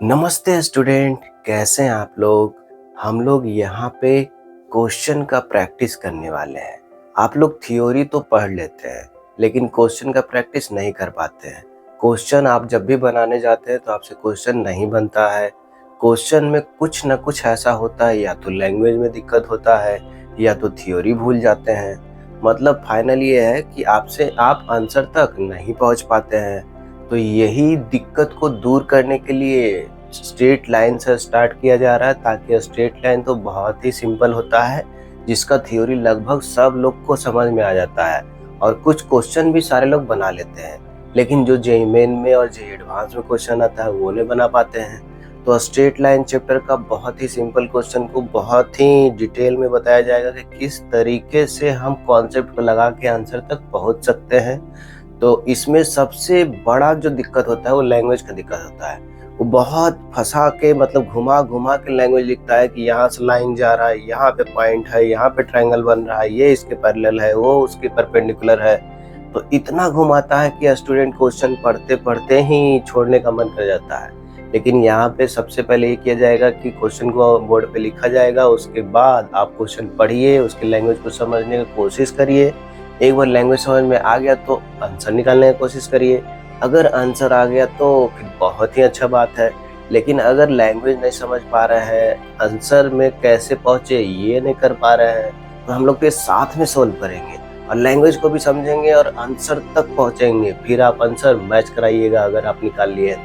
नमस्ते स्टूडेंट, कैसे हैं आप लोग। हम लोग यहाँ पे क्वेश्चन का प्रैक्टिस करने वाले हैं। आप लोग थ्योरी तो पढ़ लेते हैं लेकिन क्वेश्चन का प्रैक्टिस नहीं कर पाते हैं। क्वेश्चन आप जब भी बनाने जाते हैं तो आपसे क्वेश्चन नहीं बनता है। क्वेश्चन में कुछ ना कुछ ऐसा होता है, या तो लैंग्वेज में दिक्कत होता है या तो थ्योरी भूल जाते हैं। मतलब फाइनल ये है कि आपसे आप आंसर तक नहीं पहुँच पाते हैं। तो यही दिक्कत को दूर करने के लिए स्ट्रेट लाइन से स्टार्ट किया जा रहा है, ताकि स्ट्रेट लाइन तो बहुत ही सिंपल होता है जिसका थ्योरी लगभग सब लोग को समझ में आ जाता है और कुछ क्वेश्चन भी सारे लोग बना लेते हैं, लेकिन जो जेईई मेन में और जेईई एडवांस में क्वेश्चन आता है वो नहीं बना पाते हैं। तो स्ट्रेट लाइन चैप्टर का बहुत ही सिंपल क्वेश्चन को बहुत ही डिटेल में बताया जाएगा कि किस तरीके से हम कॉन्सेप्ट को लगा के आंसर तक पहुंच सकते हैं। तो इसमें सबसे बड़ा जो दिक्कत होता है वो लैंग्वेज का दिक्कत होता है। वो बहुत फंसा के, मतलब घुमा घुमा के लैंग्वेज लिखता है कि यहाँ से लाइन जा रहा है, यहाँ पे पॉइंट है, यहाँ पे ट्रायंगल बन रहा है, ये इसके पैरेलल है, वो उसके परपेंडिकुलर है। तो इतना घुमाता है कि स्टूडेंट क्वेश्चन पढ़ते पढ़ते ही छोड़ने का मन कर जाता है। लेकिन यहाँ पे सबसे पहले ये किया जाएगा कि क्वेश्चन को बोर्ड पे लिखा जाएगा, उसके बाद आप क्वेश्चन पढ़िए, उसके लैंग्वेज को समझने की कोशिश करिए। एक बार लैंग्वेज समझ में आ गया तो आंसर निकालने की कोशिश करिए। अगर आंसर आ गया तो फिर बहुत ही अच्छा बात है, लेकिन अगर लैंग्वेज नहीं समझ पा रहे हैं, आंसर में कैसे पहुंचे ये नहीं कर पा रहे हैं, तो हम लोग के साथ में सोल्व करेंगे और लैंग्वेज को भी समझेंगे और आंसर तक पहुंचेंगे। फिर आप आंसर मैच कराइएगा, अगर आप निकाल लिए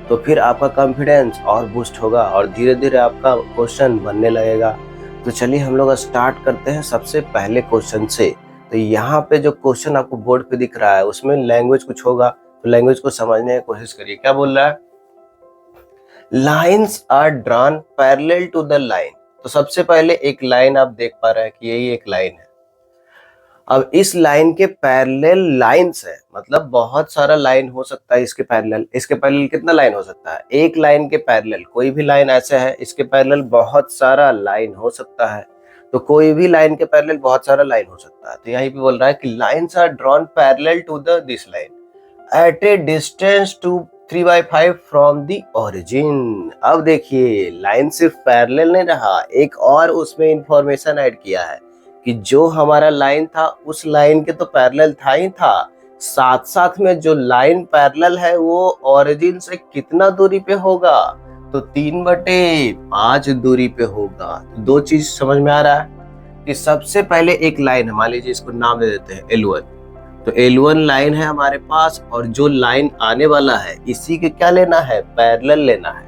तो फिर आपका कॉन्फिडेंस और बूस्ट होगा और धीरे धीरे आपका क्वेश्चन बनने लगेगा। तो चलिए हम लोग स्टार्ट करते हैं सबसे पहले क्वेश्चन से। तो यहाँ पे जो क्वेश्चन आपको बोर्ड पे दिख रहा है उसमें लैंग्वेज कुछ होगा, तो लैंग्वेज को समझने की कोशिश करिए। क्या बोल रहा है? Lines are drawn parallel to the line. तो सबसे पहले एक लाइन आप देख पा रहे हैं कि यही एक लाइन है। अब इस लाइन के पैरेलल लाइन्स है, मतलब बहुत सारा लाइन हो सकता है इसके पैरेलल। इसके पैरेलल कितना लाइन हो सकता है? एक लाइन के पैरेलल कोई भी लाइन ऐसे है, इसके पैरेलल बहुत सारा लाइन हो सकता है। तो कोई भी लाइन के पैरेलल बहुत सारा लाइन हो सकता है। तो यहीं पे बोल रहा है कि lines are drawn parallel to the this line at a distance to 3/5 from the origin. अब देखिए, लाइन सिर्फ पैरेलल नहीं रहा, एक और उसमें इंफॉर्मेशन ऐड किया है कि जो हमारा लाइन था उस लाइन के तो पैरेलल था ही था, साथ साथ में जो लाइन पैरेलल है वो ओरिजिन से कितना दूरी पे होगा? तो 3/5 दूरी पे होगा। तो दो चीज समझ में आ रहा है कि सबसे पहले एक लाइन है, मान लीजिए इसको नाम दे देते हैं L1। तो L1 लाइन है हमारे पास, और जो लाइन आने वाला है इसी के क्या लेना है? पैरेलल लेना है।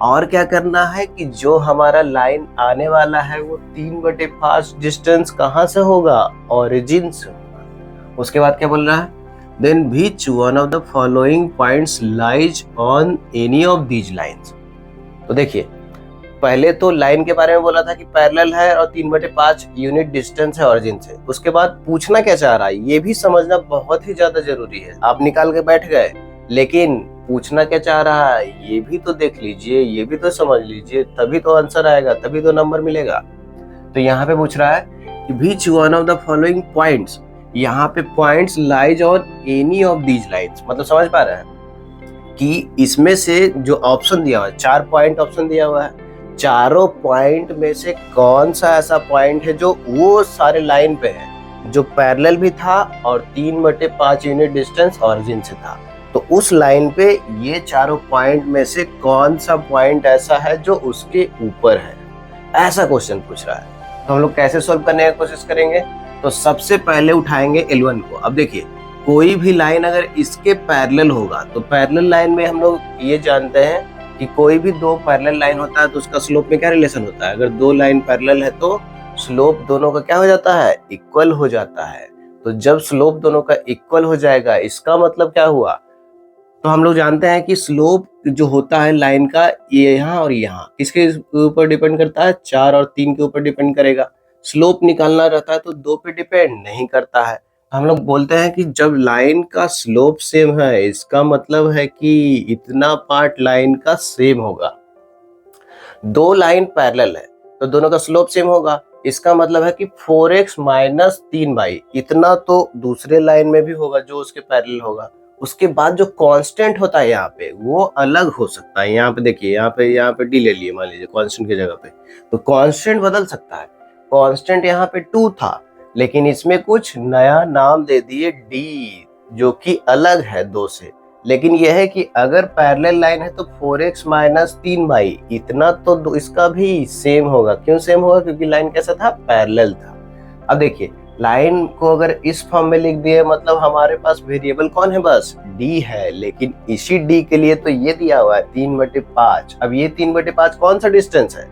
और क्या करना है कि जो हमारा लाइन आने वाला है वो 3/5 डिस्टेंस कहाँ से होगा? ओरिजिन से होगा। उसके बाद क्या बोल रहा है? Then which one of the following points lies on any of these lines. तो देखिए, पहले तो लाइन के बारे में बोला था कि पैरेलल है और 3/5 यूनिट डिस्टेंस है ओरिजिन से। उसके बाद पूछना क्या चाह रहा है ये भी समझना बहुत ही ज्यादा जरूरी है। आप निकाल के बैठ गए, लेकिन पूछना क्या चाह रहा है ये भी तो देख लीजिए, ये भी तो समझ लीजिए, तभी तो आंसर आएगा, तभी तो नंबर मिलेगा। तो यहाँ पे पूछ रहा है कि which one of the following points, यहाँ पे points lies on any of these lines. मतलब समझ पा रहे हैं कि इसमें से जो ऑप्शन दिया हुआ है, 4 पॉइंट ऑप्शन दिया हुआ है, चारों पॉइंट में से कौन सा ऐसा पॉइंट है जो वो सारे लाइन पे है, जो पैरेलल भी था और 3/5 यूनिट डिस्टेंस ओरिजिन से था। तो उस लाइन पे ये चारों पॉइंट में से कौन सा पॉइंट ऐसा है जो उसके ऊपर है? ऐसा क्वेश्चन पूछ रहा है। तो हम लोग कैसे सोल्व करने की कोशिश करेंगे? तो सबसे पहले उठाएंगे L1 को। अब देखिए, कोई भी लाइन अगर इसके पैरेलल होगा तो पैरेलल लाइन में हम लोग ये जानते हैं कि कोई भी दो पैरेलल लाइन होता है तो उसका स्लोप में क्या रिलेशन होता है? अगर दो लाइन पैरेलल है तो स्लोप दोनों का क्या हो जाता है? इक्वल हो जाता है। तो जब स्लोप दोनों का इक्वल हो जाएगा, इसका मतलब क्या हुआ? तो हम लोग जानते हैं कि स्लोप जो होता है लाइन का, ये यहाँ और यहाँ किसके ऊपर डिपेंड करता है? 4 और 3 के ऊपर डिपेंड करेगा। स्लोप निकालना रहता है तो 2 पे डिपेंड नहीं करता है। हम लोग बोलते हैं कि जब लाइन का स्लोप सेम है, इसका मतलब है कि इतना पार्ट लाइन का सेम होगा। दो लाइन पैरेलल है तो दोनों का स्लोप सेम होगा, इसका मतलब है कि 4x - 3y इतना तो दूसरे लाइन में भी होगा जो उसके पैरेलल होगा। उसके बाद जो कांस्टेंट होता है यहाँ पे वो अलग हो सकता है। यहाँ पे देखिए, यहाँ पे डी ले लिए मान लीजिए कांस्टेंट की जगह पे, तो कांस्टेंट बदल सकता है। कांस्टेंट यहाँ पे 2 था, लेकिन इसमें कुछ नया नाम दे दिए डी, जो कि अलग है 2 से। लेकिन यह है कि अगर पैरेलल लाइन है तो 4x माइनस 3y इतना तो इसका भी सेम होगा। क्यों सेम होगा? क्योंकि लाइन कैसा था? पैरेलल था। अब देखिए, लाइन को अगर इस फॉर्म में लिख दिए मतलब हमारे पास वेरिएबल कौन है? बस डी है। लेकिन इसी डी के लिए तो ये दिया हुआ है 3/5। अब ये 3/5 कौन सा डिस्टेंस है?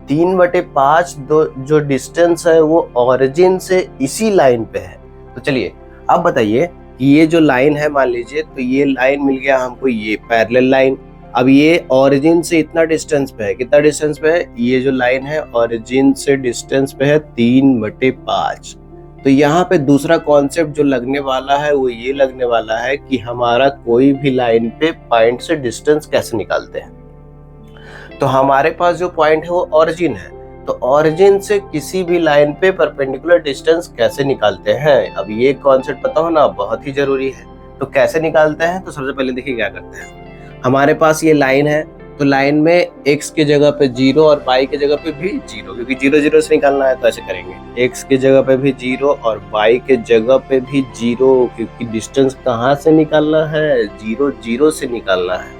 3/5 जो डिस्टेंस है वो ओरिजिन से इसी लाइन पे है। तो चलिए अब बताइए कि ये जो लाइन है, मान लीजिए तो ये लाइन मिल गया हमको, ये पैरेलल लाइन। अब ये ओरिजिन से इतना डिस्टेंस पे है, कितना डिस्टेंस पे है? ये जो लाइन है ओरिजिन से डिस्टेंस पे है 3/5। तो यहाँ पे दूसरा कॉन्सेप्ट जो लगने वाला है वो ये लगने वाला है कि हमारा कोई भी लाइन पे पॉइंट से डिस्टेंस कैसे निकालते हैं। तो हमारे पास जो पॉइंट है वो ओरिजिन है, तो ओरिजिन से किसी भी लाइन पे परपेंडिकुलर डिस्टेंस कैसे निकालते हैं। अब ये कॉन्सेप्ट पता होना बहुत ही जरूरी है। तो कैसे निकालते हैं? तो सबसे पहले देखिए क्या करते हैं। हमारे पास ये लाइन है, तो लाइन में x की जगह पे 0 और y की जगह पे भी 0, क्योंकि 0 0 से निकालना है तो ऐसे करेंगे। x की जगह पे भी 0 और y के जगह पे भी 0, क्योंकि डिस्टेंस कहाँ से निकालना है? 0 0 से निकालना है।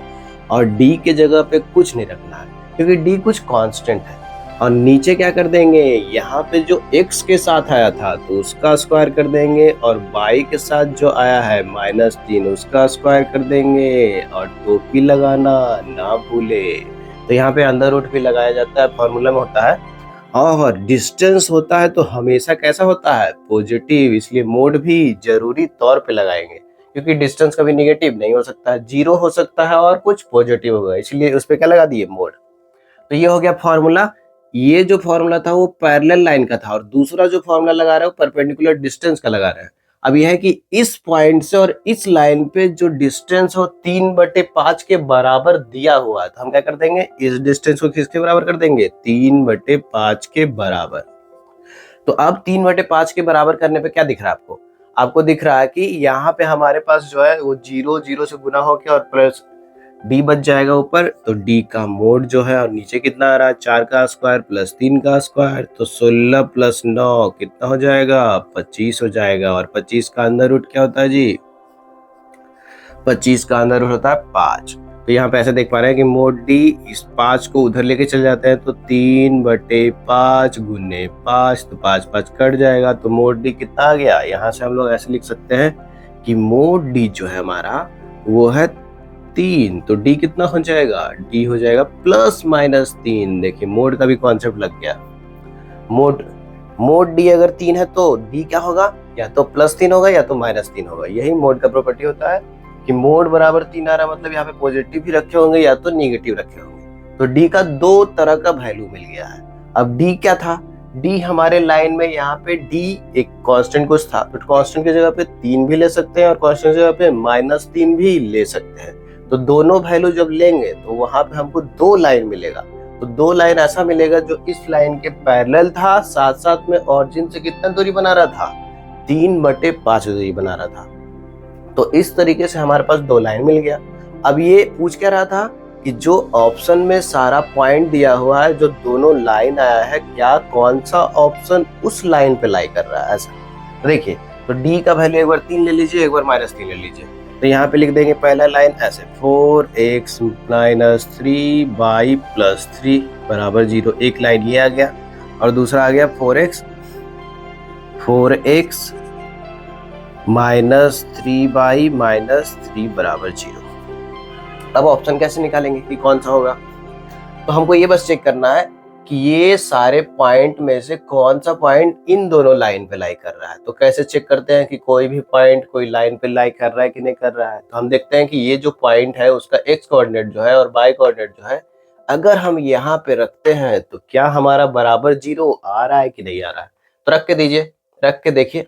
और d के जगह पे कुछ नहीं रखना है, क्योंकि d कुछ कांस्टेंट है। और नीचे क्या कर देंगे? यहाँ पे जो x के साथ आया था तो उसका स्क्वायर कर देंगे, और y के साथ जो आया है -3 उसका स्क्वायर कर देंगे। और टोपी लगाना ना भूले। तो यहाँ पे अंडर रूट भी लगाया जाता है, फॉर्मूला में होता है। और डिस्टेंस होता है तो हमेशा कैसा होता है? पॉजिटिव। इसलिए मोड भी जरूरी तौर पे लगाएंगे, क्योंकि डिस्टेंस कभी निगेटिव नहीं हो सकता है, 0 हो सकता है और कुछ पॉजिटिव होगा, इसलिए उस पर क्या लगा दिए? मोड। तो ये हो गया फॉर्मूला। ये जो फॉर्मूला था वो पैरेलल लाइन का था, और दूसरा जो फॉर्मूला लगा रहा है वो परपेंडिकुलर डिस्टेंस का लगा रहा है। अब यह है कि इस पॉइंट से और इस लाइन पे जो डिस्टेंस हो 3/5 के बराबर दिया हुआ है, तो हम क्या कर देंगे? इस डिस्टेंस को किसके बराबर कर देंगे? 3/5 के बराबर। तो अब 3/5 के बराबर करने पे क्या दिख रहा है आपको? आपको दिख रहा है कि यहाँ पे हमारे पास जो है वो 0 0 से गुना होके और प्लस डी बच जाएगा ऊपर, तो डी का मोड जो है, और नीचे कितना आ रहा है? 4 का स्क्वायर प्लस 3 का स्क्वायर, तो 16 प्लस 9 कितना हो जाएगा? 25 हो जाएगा। और 25 का अंदर रूट क्या होता है जी? 25 का अंदर रूट होता है 5। तो यहाँ पे ऐसे देख पा रहे हैं कि मोड डी, इस 5 को उधर लेके चले जाते हैं तो 3/5 गुने 5, तो 5 5 कट जाएगा। तो मोड डी कितना आ गया? यहाँ से हम लोग ऐसे लिख सकते हैं कि मोड डी जो है हमारा वो है 3। तो डी कितना हो जाएगा? डी हो जाएगा ±3। देखिए मोड का भी कॉन्सेप्ट लग गया। मोड डी अगर 3 है तो डी क्या होगा? या तो +3 होगा या तो -3 होगा। यही मोड का प्रॉपर्टी होता है कि मोड बराबर 3 आ रहा है, मतलब यहाँ पे पॉजिटिव भी रखे होंगे या तो निगेटिव रखे होंगे। तो डी का 2 तरह का वैल्यू मिल गया है। अब डी क्या था? डी हमारे लाइन में यहाँ पे डी एक कांस्टेंट कुछ था, तो कांस्टेंट की जगह पे 3 भी ले सकते हैं और कांस्टेंट की जगह पे -3 भी ले सकते हैं। तो दोनों वैल्यू जब लेंगे तो वहां पे हमको 2 लाइन मिलेगा। तो 2 लाइन ऐसा मिलेगा जो इस लाइन के पैरेलल था, साथ साथ में ओरिजिन से कितना दूरी बना रहा था? 3/5 दूरी बना रहा था। तो इस तरीके से हमारे पास 2 लाइन मिल गया। अब ये पूछ क्या रहा था कि जो ऑप्शन में सारा पॉइंट दिया हुआ है, जो दोनों लाइन आया है, क्या कौन सा ऑप्शन उस लाइन पे लाई कर रहा है? ऐसा देखिए, तो डी का वैल्यू एक बार 3 ले लीजिए, एक बार -3 ले लीजिए। तो यहाँ पे लिख देंगे पहला लाइन ऐसे 4x - 3y + 3 बराबर 0। एक लाइन ये आ गया, और दूसरा आ गया 4x -3y - 3 बराबर 0। अब ऑप्शन कैसे निकालेंगे कि कौन सा होगा? तो हमको ये बस चेक करना है कि ये सारे पॉइंट में से कौन सा पॉइंट इन दोनों लाइन पे लाई कर रहा है। तो कैसे चेक करते हैं कि कोई भी पॉइंट कोई लाइन पे लाई कर रहा है कि नहीं कर रहा है? तो हम देखते हैं कि ये जो पॉइंट है उसका x कोऑर्डिनेट जो है और y कोऑर्डिनेट जो है, अगर हम यहाँ पे रखते हैं तो क्या हमारा बराबर 0 आ रहा है कि नहीं आ रहा है? तो रख के दीजिए, रख के देखिए।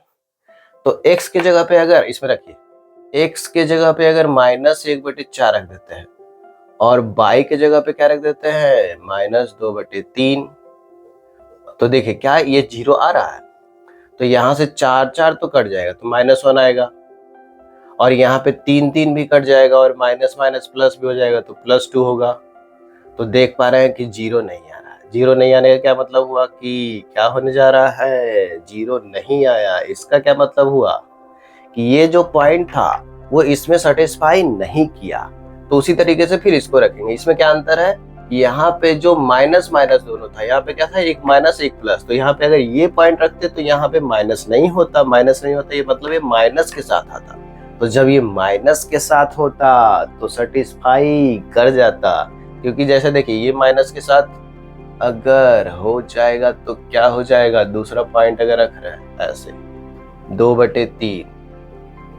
तो x की जगह पे अगर इसमें रखिए, x की जगह पे अगर -1/4 रख देते हैं, और y की जगह पे क्या रख देते हैं? -2/3। तो देखिए क्या ये 0 आ रहा है? तो यहाँ से 4 4 तो कट जाएगा, तो -1 आएगा। और यहाँ पे 3 भी कट जाएगा और माइनस माइनस प्लस भी हो जाएगा तो +2 होगा। तो देख पा रहे हैं कि 0 नहीं आ रहा है। 0 नहीं आने का क्या मतलब हुआ कि क्या होने जा रहा है, 0 नहीं आया। इसका क्या मतलब हुआ कि ये जो पॉइंट था वो इसमें सेटिस्फाई नहीं किया। तो उसी तरीके से फिर इसको रखेंगे। इसमें क्या अंतर है, यहाँ पे जो माइनस माइनस दोनों था, यहाँ पे क्या था, एक माइनस एक प्लस। तो यहाँ पे अगर ये पॉइंट रखते तो यहाँ पे माइनस नहीं होता, माइनस नहीं होता, ये मतलब ये माइनस के साथ आता। तो जब ये माइनस के साथ होता तो सेटिस्फाई कर जाता, क्योंकि जैसे देखिए ये माइनस के साथ अगर हो जाएगा तो क्या हो जाएगा, दूसरा पॉइंट अगर रख रहे हैं ऐसे 2/3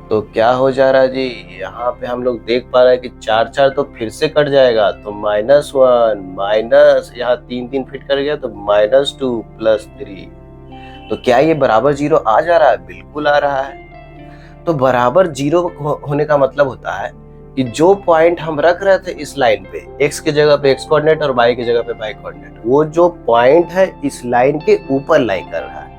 तो क्या हो जा रहा है जी, यहाँ पे हम लोग देख पा रहे हैं कि 4 तो फिर से कट जाएगा तो -1 माइनस यहाँ 3 फिट कर गया तो -2 +3। तो क्या ये बराबर 0 आ जा रहा है? बिल्कुल आ रहा है। तो बराबर 0 होने का मतलब होता है कि जो पॉइंट हम रख रहे थे इस लाइन पे, x की जगह पे x कोऑर्डिनेट और y की जगह पे y कोऑर्डिनेट, वो जो पॉइंट है इस लाइन के ऊपर लाई कर रहा है।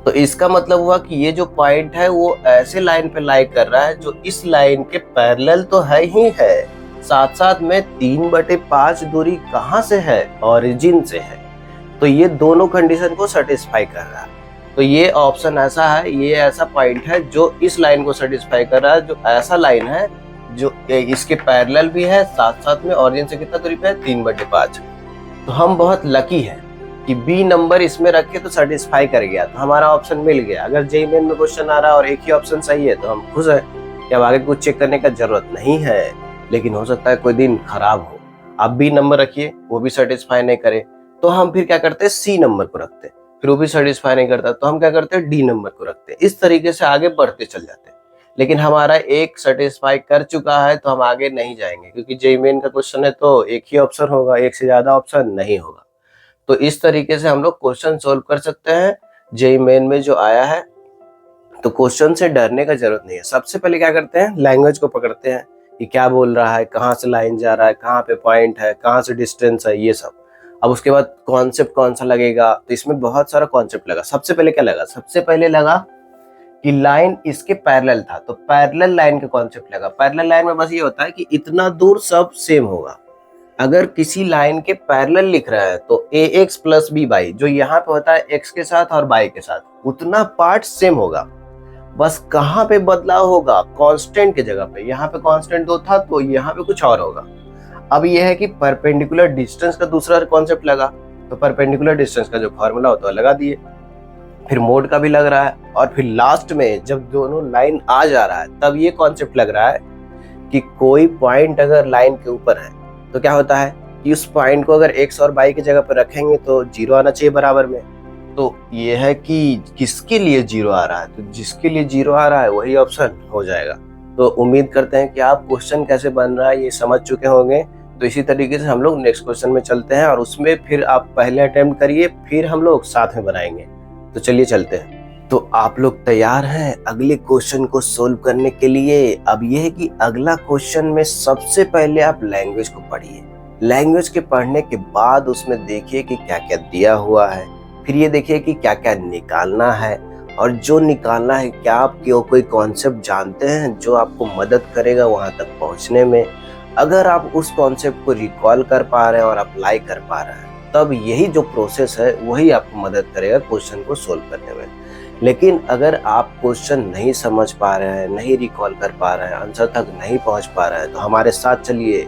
तो इसका मतलब हुआ कि ये जो पॉइंट है वो ऐसे लाइन पे लाई कर रहा है जो इस लाइन के पैरेलल तो है ही है, साथ साथ में 3/5 दूरी कहाँ से है, ओरिजिन से है। तो ये दोनों कंडीशन को सेटिस्फाई कर रहा है। तो ये ऑप्शन ऐसा है, ये ऐसा पॉइंट है जो इस लाइन को सेटिस्फाई कर रहा है, जो ऐसा लाइन है जो इसके पैरेलल भी है, साथ साथ में ओरिजिन से कितना दूरी पे है, 3/5। तो हम बहुत लकी हैं कि बी नंबर इसमें रख के तो सेटिस्फाई कर गया, तो हमारा ऑप्शन मिल गया। अगर जेईई मेन में क्वेश्चन आ रहा है और एक ही ऑप्शन सही है तो हम खुश हैं कि अब आगे कुछ चेक करने का जरूरत नहीं है। लेकिन हो सकता है कोई दिन खराब हो, आप बी नंबर रखिए वो भी सेटिस्फाई नहीं करे तो हम फिर क्या करते हैं, सी नंबर को रखते, फिर वो भी सेटिस्फाई नहीं करता तो हम क्या करते हैं, डी नंबर को रखते। इस तरीके से आगे बढ़ते चल जाते। लेकिन हमारा एक सेटिस्फाई कर चुका है तो हम आगे नहीं जाएंगे, क्योंकि जेईई मेन का क्वेश्चन है तो एक ही ऑप्शन होगा, एक से ज्यादा ऑप्शन नहीं होगा। तो इस तरीके से हम लोग क्वेश्चन सोल्व कर सकते हैं जेईई मेन में जो आया है। तो क्वेश्चन से डरने का जरूरत नहीं है। सबसे पहले क्या करते हैं, लैंग्वेज को पकड़ते हैं कि क्या बोल रहा है, कहाँ से लाइन जा रहा है, कहाँ पे पॉइंट है, कहाँ से डिस्टेंस है, ये सब। अब उसके बाद कॉन्सेप्ट कौन सा लगेगा, तो इसमें बहुत सारा कॉन्सेप्ट लगा। सबसे पहले क्या लगा, सबसे पहले लगा कि लाइन इसके पैरेलल था, तो पैरेलल लाइन का कॉन्सेप्ट लगा। पैरेलल लाइन में बस ये होता है कि इतना दूर सब सेम होगा। अगर किसी लाइन के पैरेलल लिख रहा है तो ax + by जो यहाँ पे होता है x के साथ और y के साथ, उतना पार्ट सेम होगा। बस कहाँ पे बदलाव होगा, कांस्टेंट की जगह पे। यहाँ पे कांस्टेंट 2 था तो यहाँ पे कुछ और होगा। अब ये है कि परपेंडिकुलर डिस्टेंस का दूसरा कॉन्सेप्ट लगा, तो परपेंडिकुलर डिस्टेंस का जो फॉर्मूला होता है लगा दिए। फिर मोड का भी लग रहा है, और फिर लास्ट में जब दोनों लाइन आ जा रहा है तब ये कॉन्सेप्ट लग रहा है कि कोई पॉइंट अगर लाइन के ऊपर है तो क्या होता है कि उस पॉइंट को अगर x और y की जगह पर रखेंगे तो 0 आना चाहिए बराबर में। तो ये है कि किसके लिए 0 आ रहा है, तो जिसके लिए 0 आ रहा है वही ऑप्शन हो जाएगा। तो उम्मीद करते हैं कि आप क्वेश्चन कैसे बन रहा है ये समझ चुके होंगे। तो इसी तरीके से हम लोग नेक्स्ट क्वेश्चन में चलते हैं, और उसमें फिर आप पहले अटेम्प्ट करिए, फिर हम लोग साथ में बनाएंगे। तो चलिए चलते हैं। तो आप लोग तैयार हैं अगले क्वेश्चन को सोल्व करने के लिए? अब यह है कि अगला क्वेश्चन में सबसे पहले आप लैंग्वेज को पढ़िए। लैंग्वेज के पढ़ने के बाद उसमें देखिए कि क्या क्या दिया हुआ है, फिर ये देखिए कि क्या क्या निकालना है, और जो निकालना है क्या आप कोई कॉन्सेप्ट जानते हैं जो आपको मदद करेगा वहां तक पहुंचने में। अगर आप उस कॉन्सेप्ट को रिकॉल कर पा रहे हैं और अप्लाई कर पा रहे हैं तब यही जो प्रोसेस है वही आपको मदद करेगा क्वेश्चन को सोल्व करने में। लेकिन अगर आप क्वेश्चन नहीं समझ पा रहे हैं, नहीं रिकॉल कर पा रहे हैं, आंसर तक नहीं पहुंच पा रहे हैं, तो हमारे साथ चलिए,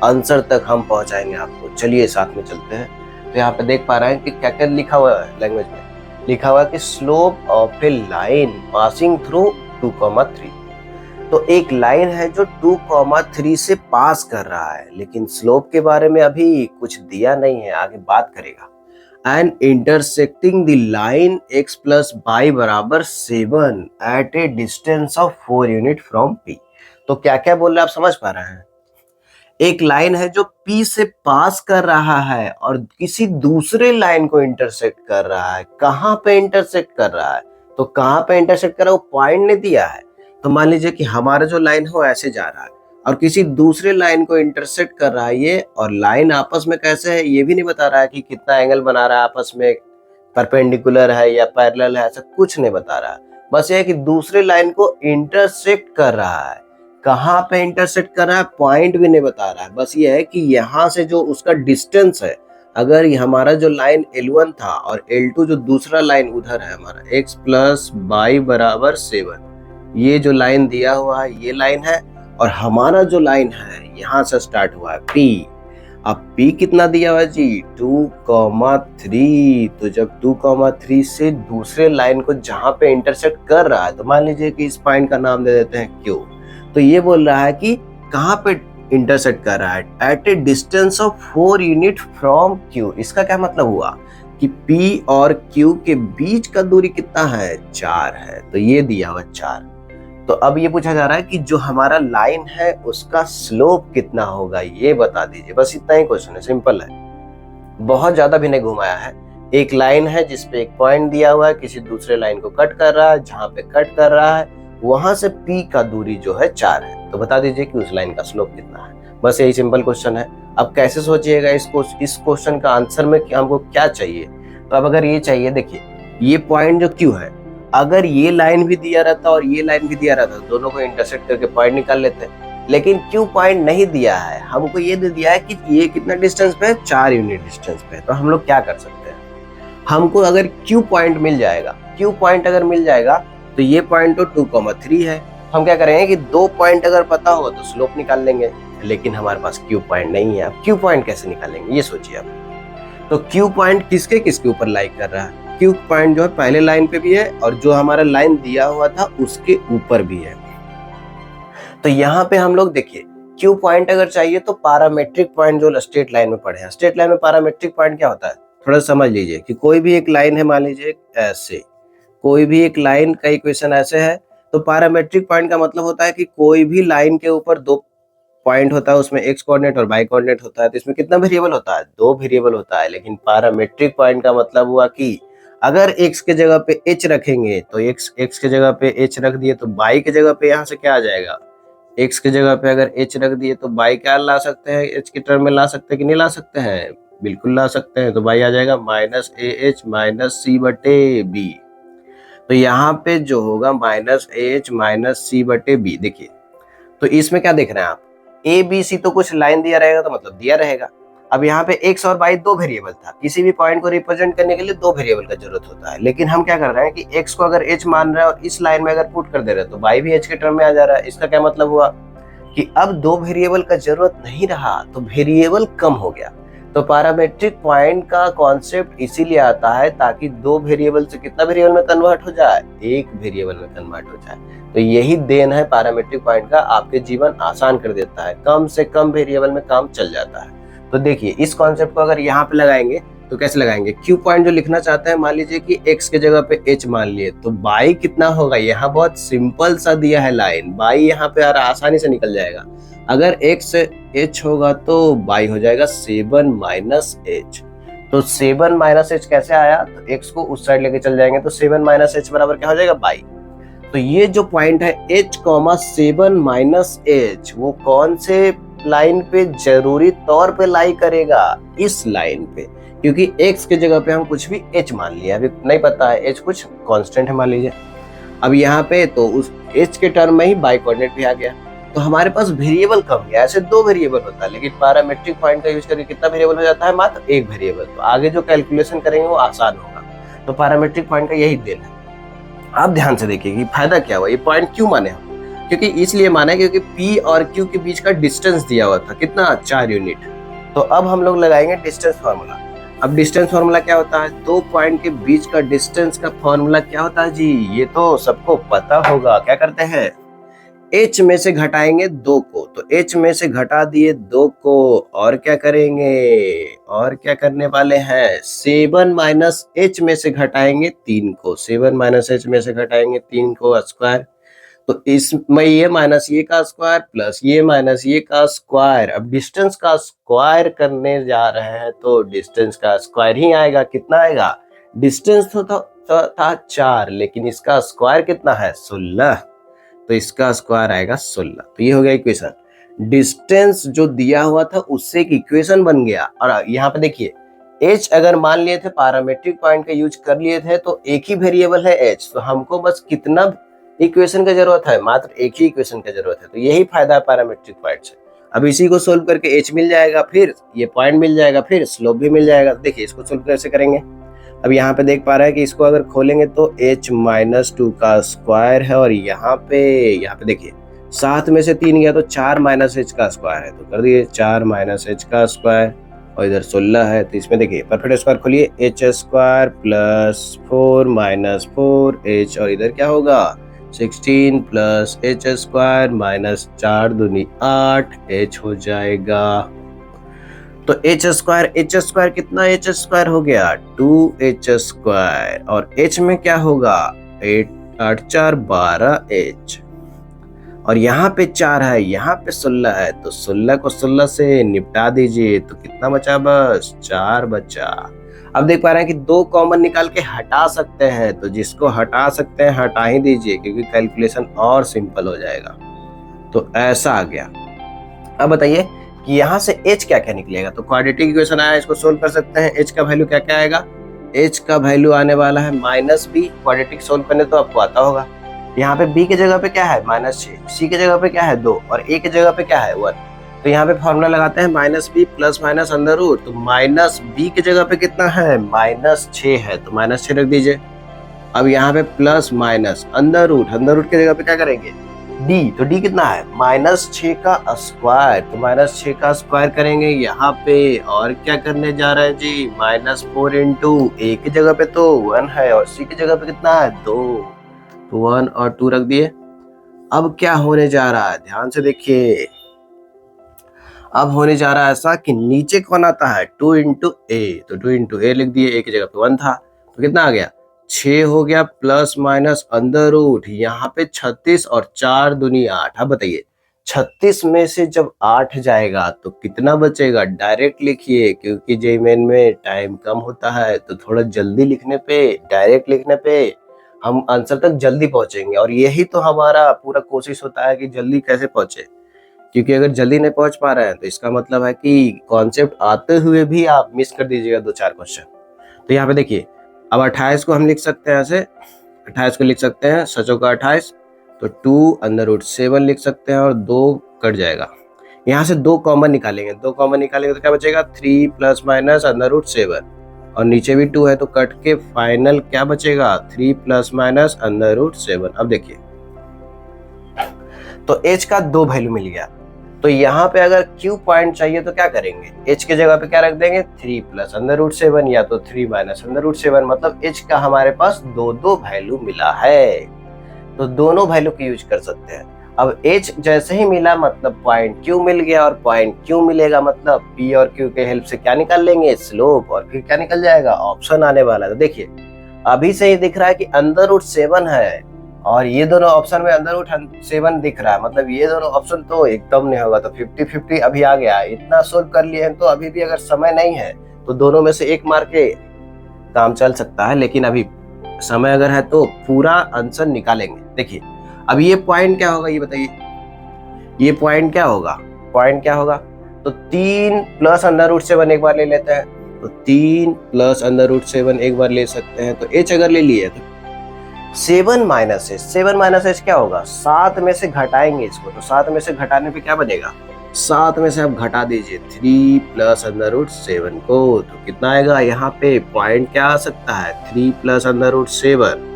आंसर तक हम पहुंचाएंगे आपको। चलिए साथ में चलते हैं। तो यहाँ पे देख पा रहे हैं कि क्या क्या लिखा हुआ है लैंग्वेज में। लिखा हुआ है कि slope of A line passing through 2,3। तो एक लाइन है जो 2,3 से पास कर रहा है, लेकिन स्लोप के बारे में अभी कुछ दिया नहीं है, आगे बात करेगा। And intersecting the line x + y = 7 at a distance of 4 unit from P। तो क्या क्या बोल रहे हैं आप समझ पा रहे हैं? एक लाइन है जो P से पास कर रहा है और किसी दूसरे लाइन को इंटरसेक्ट कर रहा है। कहाँ पे इंटरसेक्ट कर रहा है, तो कहाँ पे इंटरसेक्ट कर रहा है वो पॉइंट ने दिया है। तो मान लीजिए कि हमारा जो लाइन है वो ऐसे जा रहा है और किसी दूसरे लाइन को इंटरसेक्ट कर रहा है ये, और लाइन आपस में कैसे है ये भी नहीं बता रहा है कि कितना एंगल बना रहा है आपस में, परपेंडिकुलर है या पैरेलल है, ऐसा कुछ नहीं बता रहा है। बस ये है कि दूसरे लाइन को इंटरसेक्ट कर रहा है। कहाँ पे इंटरसेक्ट कर रहा है, पॉइंट भी नहीं बता रहा है, बस ये है कि यहाँ से जो उसका डिस्टेंस है, अगर ये हमारा जो लाइन L1 था और L2 जो दूसरा लाइन उधर है हमारा x प्लस बाई बराबर 7, ये जो लाइन दिया हुआ है ये लाइन है, और हमारा जो लाइन है यहाँ से स्टार्ट हुआ है P। अब P कितना दिया हुआ है जी, 2,3। तो जब 2,3 से दूसरे लाइन को जहां पे इंटरसेक्ट कर रहा है, तो मान लीजिए कि इस पॉइंट का नाम दे देते हैं Q। तो ये बोल रहा है कि कहां पे इंटरसेक्ट कर रहा है, at a distance of 4 unit from Q। इसका क्या मतलब हुआ कि P और Q के बीच का दूरी कितना है, 4 है। तो ये दिया हुआ 4। तो अब ये पूछा जा रहा है कि जो हमारा लाइन है उसका स्लोप कितना होगा, ये बता दीजिए। बस इतना ही क्वेश्चन है, सिंपल है, बहुत ज्यादा भी नहीं घुमाया है। एक लाइन है जिसपे एक पॉइंट दिया हुआ है, किसी दूसरे लाइन को कट कर रहा है, जहां पे कट कर रहा है वहां से P का दूरी जो है 4 है। तो बता दीजिए कि उस लाइन का स्लोप कितना है। बस यही सिंपल क्वेश्चन है। अब कैसे सोचिएगा इस क्वेश्चन का आंसर में कि हमको क्या चाहिए। तो अब अगर ये चाहिए, देखिए ये पॉइंट जो Q है, अगर ये लाइन भी दिया रहता और ये लाइन भी दिया रहता, दोनों को इंटरसेक्ट करके पॉइंट निकाल लेते हैं। लेकिन Q पॉइंट नहीं दिया है, हमको ये दे दिया है कि ये कितना डिस्टेंस पे है, 4 यूनिट डिस्टेंस पे है। तो हम लोग क्या कर सकते हैं, हमको अगर Q पॉइंट मिल जाएगा, Q पॉइंट अगर मिल जाएगा तो ये पॉइंट तो 2,3 है। हम क्या करेंगे कि 2 पॉइंट अगर पता हो तो स्लोप निकाल लेंगे, लेकिन हमारे पास Q पॉइंट नहीं है। अब Q पॉइंट कैसे निकालेंगे ये सोचिए आप। तो Q पॉइंट किसके ऊपर लाई कर रहा है, Q पॉइंट जो है पहले लाइन पे भी है और जो हमारा लाइन दिया हुआ था उसके ऊपर भी है। तो यहाँ पे हम लोग देखिए Q पॉइंट अगर चाहिए तो पैरामेट्रिक पॉइंट जो स्ट्रेट लाइन में पढ़े हैं, स्ट्रेट लाइन में पैरामेट्रिक पॉइंट क्या होता है, थोड़ा समझ लीजिए कि कोई भी एक लाइन है, मान लीजिए ऐसे कोई भी एक लाइन का इक्वेशन ऐसे है, तो पैरामेट्रिक पॉइंट का मतलब होता है कि कोई भी लाइन के ऊपर 2 पॉइंट होता है, उसमें x कोऑर्डिनेट और y कोऑर्डिनेट होता है। तो इसमें कितना वेरिएबल होता है, 2 वेरिएबल होता है। लेकिन पैरामेट्रिक पॉइंट का मतलब हुआ कि अगर x के जगह पे h रखेंगे तो x के जगह पे h रख दिए तो y के जगह पे यहाँ से क्या आ जाएगा, x के जगह पे अगर h रख दिए तो y क्या ला सकते हैं, h के टर्म में ला सकते हैं कि नहीं ला सकते हैं, बिल्कुल ला सकते हैं। तो y आ जाएगा -ah माइनस c बटे b। तो यहाँ पे जो होगा -ah माइनस c बटे b। देखिए तो इसमें क्या देख रहे हैं आप, ए बी सी तो कुछ लाइन दिया रहेगा तो मतलब दिया रहेगा। अब यहाँ पे x और y 2 वेरिएबल था, किसी भी पॉइंट को रिप्रेजेंट करने के लिए 2 वेरिएबल का जरूरत होता है। लेकिन हम क्या कर रहे हैं कि x को अगर h मान रहे हैं और इस लाइन में अगर पुट कर दे रहे हैं तो y भी h के टर्म में आ जा रहा है। इसका क्या मतलब हुआ कि अब 2 वेरिएबल का जरूरत नहीं रहा, तो वेरिएबल कम हो गया। तो पैरामेट्रिक पॉइंट का कॉन्सेप्ट इसीलिए आता है ताकि 2 वेरिएबल से कितना वेरिएबल में कन्वर्ट हो जाए, 1 वेरिएबल में कन्वर्ट हो जाए। तो यही देन है पैरामेट्रिक पॉइंट का, आपके जीवन आसान कर देता है, कम से कम वेरिएबल में काम चल जाता है। तो देखिए इस कॉन्सेप्ट को अगर यहाँ पे लगाएंगे तो कैसे लगाएंगे, Q पॉइंट जो लिखना चाहते हैं, मान लीजिए कि x के जगह पे h मान लिए, तो y कितना होगा, यहाँ बहुत सिंपल सा दिया है लाइन, y यहाँ पे आसानी से निकल जाएगा। अगर x से h होगा तो y हो जाएगा 7 माइनस h। तो 7 माइनस h कैसे आया, तो x को उस साइड लेके चल जाएंगे तो 7 माइनस h बराबर क्या हो जाएगा, y। तो ये जो पॉइंट है h, 7 माइनस h, वो कौन से लाइन पे जरूरी तौर पे लाई करेगा, इस लाइन पे, क्योंकि x के जगह पे हम कुछ भी h मान लिया, अभी नहीं पता है h कुछ कांस्टेंट है मान लीजिए। अब यहाँ पे तो उस h के टर्म में ही y कोऑर्डिनेट भी आ गया, तो हमारे पास वेरिएबल कम गया। ऐसे 2 वेरिएबल होता है, लेकिन पैरामेट्रिक पॉइंट का यूज करके कितना वेरिएबल हो जाता है, मात्र 1 वेरिएबल। तो आगे जो कैलकुलेशन करेंगे वो आसान होगा। तो पैरामेट्रिक पॉइंट का यही देन है। आप ध्यान से देखिए कि फायदा क्या हुआ, ये पॉइंट क्यों माने हम, क्योंकि इसलिए माने क्योंकि P और Q के बीच का डिस्टेंस दिया हुआ था, कितना, 4 यूनिट। तो अब हम लोग लगाएंगे डिस्टेंस फार्मूला। अब डिस्टेंस फार्मूला क्या होता है, 2 पॉइंट के बीच का डिस्टेंस का फार्मूला क्या होता है जी, ये तो सबको पता होगा। क्या करते हैं, h में से घटाएंगे 2 को, तो h में से घटा दिए 2 को, और क्या करेंगे, और क्या करने वाले हैं, 7 माइनस h में से घटाएंगे 3 को, 7 माइनस h में से घटाएंगे 3 को स्क्वायर। तो इसमें ये माइनस ये का स्क्वायर प्लस ये माइनस ये का स्क्वायर। अब डिस्टेंस का स्क्वायर करने जा रहे हैं तो डिस्टेंस का स्क्वायर ही आएगा। कितना आएगा, डिस्टेंस तो था 4, लेकिन इसका स्क्वायर कितना है, 16, तो इसका स्क्वायर आएगा 16। तो ये हो गया इक्वेशन। डिस्टेंस जो दिया हुआ था उससे एक इक्वेशन बन गया। और यहाँ पे देखिए एच अगर मान लिए थे, पैरामीट्रिक पॉइंट का यूज कर लिए थे, तो एक ही वेरिएबल है एच, तो हमको बस कितना इक्वेशन का जरूरत है, मात्र एक ही इक्वेशन का जरूरत है। तो यही फायदा है पैरामीट्रिक पॉइंट से। अब इसी को सोल्व करके एच मिल जाएगा, फिर ये पॉइंट मिल जाएगा, फिर स्लोप भी मिल जाएगा। देखिए इसको सोल्व कैसे करेंगे। अब यहाँ पे देख पा रहे हैं कि इसको अगर खोलेंगे तो h-2 का स्क्वायर है, और यहाँ पे देखिए 7 में से 3 गया तो 4 माइनस एच का स्क्वायर है, तो कर दिए 4 माइनस एच का स्क्वायर, और इधर 16 है, तो इसमें देखिए परफेक्ट स्क्वायर खोलिए, H square plus 4 minus 4h, और इधर क्या होगा 16 प्लस एच स्क्वायर माइनस 4 दूनी 8h हो जाएगा। तो एच स्क्वायर कितना, एच स्क्वायर हो गया 2h स्क्वायर, और h में क्या होगा 8 8 4 12h, और यहाँ पे 4 है, यहाँ पे 16 है, तो 16 को 16 से निपटा दीजिए, तो कितना बचा, बस 4 बचा। अब देख पा रहे हैं कि 2 कॉमन निकाल के हटा सकते हैं, तो जिसको हटा सकते हैं हटा ही दीजिए, क्योंकि कैलकुलेशन और सिंपल हो जाएगा। तो ऐसा आ गया। अब बताइए कि यहाँ से h क्या क्या निकलेगा। तो क्वाड्रेटिक इक्वेशन आया, इसको सोल्व कर सकते हैं। h का वैल्यू क्या क्या आएगा, h का वैल्यू आने वाला है -b, क्वाड्रेटिक सोल्व करने तो आपको आता होगा। यहाँ पे b की जगह पे क्या है -6, c की जगह पे क्या है 2, और a की जगह पे क्या है 1। तो यहाँ पे फॉर्मूला लगाते हैं -b plus minus under root, तो -b की जगह पे कितना है -6 है, तो -6 रख दीजिए। अब यहाँ पे प्लस माइनस अंडर रूट की जगह पे क्या करेंगे d, तो d कितना है -6 का स्क्वायर, तो -6 का स्क्वायर करेंगे यहाँ पे, और क्या करने जा रहे हैं जी -4 इंटू a की जगह पे तो 1 है, और c की जगह पे कितना है 2, तो 1 और 2 रख दिए। अब क्या होने जा रहा है, ध्यान से देखिए। अब होने जा रहा है ऐसा कि नीचे कौन आता है 2 इंटू ए, तो 2 इंटू ए लिख दिए, a की जगह पे 1 था, तो कितना आ गया 6 हो गया, प्लस माइनस अंडर रूट, यहाँ पे 36 और 4 दूनी 8। अब बताइए 36 में से जब 8 जाएगा तो कितना बचेगा, डायरेक्ट लिखिए, क्योंकि जेईमेन में टाइम कम होता है, तो थोड़ा जल्दी लिखने पे, डायरेक्ट लिखने पे हम आंसर तक जल्दी पहुंचेंगे। और यही तो हमारा पूरा कोशिश होता है कि जल्दी कैसे पहुंचे, क्योंकि अगर जल्दी नहीं पहुंच पा रहे हैं तो इसका मतलब है कि कॉन्सेप्ट आते हुए भी आप मिस कर दीजिएगा 2-4 क्वेश्चन। तो यहाँ पे देखिए, अब 28 को हम लिख सकते हैं ऐसे, 28 को लिख सकते हैं सचो का 28, तो 2 अंडर रूट 7 लिख सकते हैं, और 2 कट जाएगा। यहाँ से 2 कॉमन निकालेंगे, 2 कॉमन निकालेंगे तो क्या बचेगा 3 प्लस माइनस अंडर रूट 7, और नीचे भी 2 है, तो कट के फाइनल क्या बचेगा 3 प्लस माइनस अंडर रूट 7। अब देखिए तो h का 2 वैल्यू मिल गया, तो यहाँ पे अगर q पॉइंट चाहिए तो क्या करेंगे, h की जगह पे क्या रख देंगे 3 प्लस अंडर रूट 7, या तो 3 माइनस अंडर रूट 7, मतलब h का हमारे पास 2 वैल्यू मिला है, तो दोनों वैल्यू की यूज कर सकते हैं। अब h जैसे ही मिला मतलब पॉइंट q मिल गया, और पॉइंट q मिलेगा मतलब p और q के हेल्प से क्या निकाल लेंगे स्लोप, और फिर क्या निकल जाएगा ऑप्शन आने वाला है। तो देखिए अभी से ही दिख रहा है कि अंडर रूट 7 है, और ये दोनों ऑप्शन में अंडर रूट 7 दिख रहा है, मतलब ये दोनों ऑप्शन तो एकदम नहीं होगा, तो 50-50 अभी आ गया। इतना सोल्व कर लिए हैं, तो अभी भी अगर समय नहीं है तो दोनों में से एक मार के काम चल सकता है, लेकिन अभी समय अगर है तो पूरा आंसर निकालेंगे। देखिए अब ये पॉइंट क्या होगा, ये बताइए, ये पॉइंट क्या होगा, पॉइंट क्या होगा, तो 3 प्लस अंडर रूट 7 एक बार ले लेते हैं, तो 3 प्लस अंडर रूट 7 एक बार ले सकते हैं, तो h अगर ले लिए तो 7 माइनस एच क्या होगा, 7 में से घटाएंगे इसको, तो 7 में से घटाने पे क्या बनेगा, 7 में से आप घटा दीजिए 3 प्लस अंडर रूट 7 को, तो कितना आएगा, यहाँ पे पॉइंट क्या आ सकता है 3 प्लस अंडर रूट 7,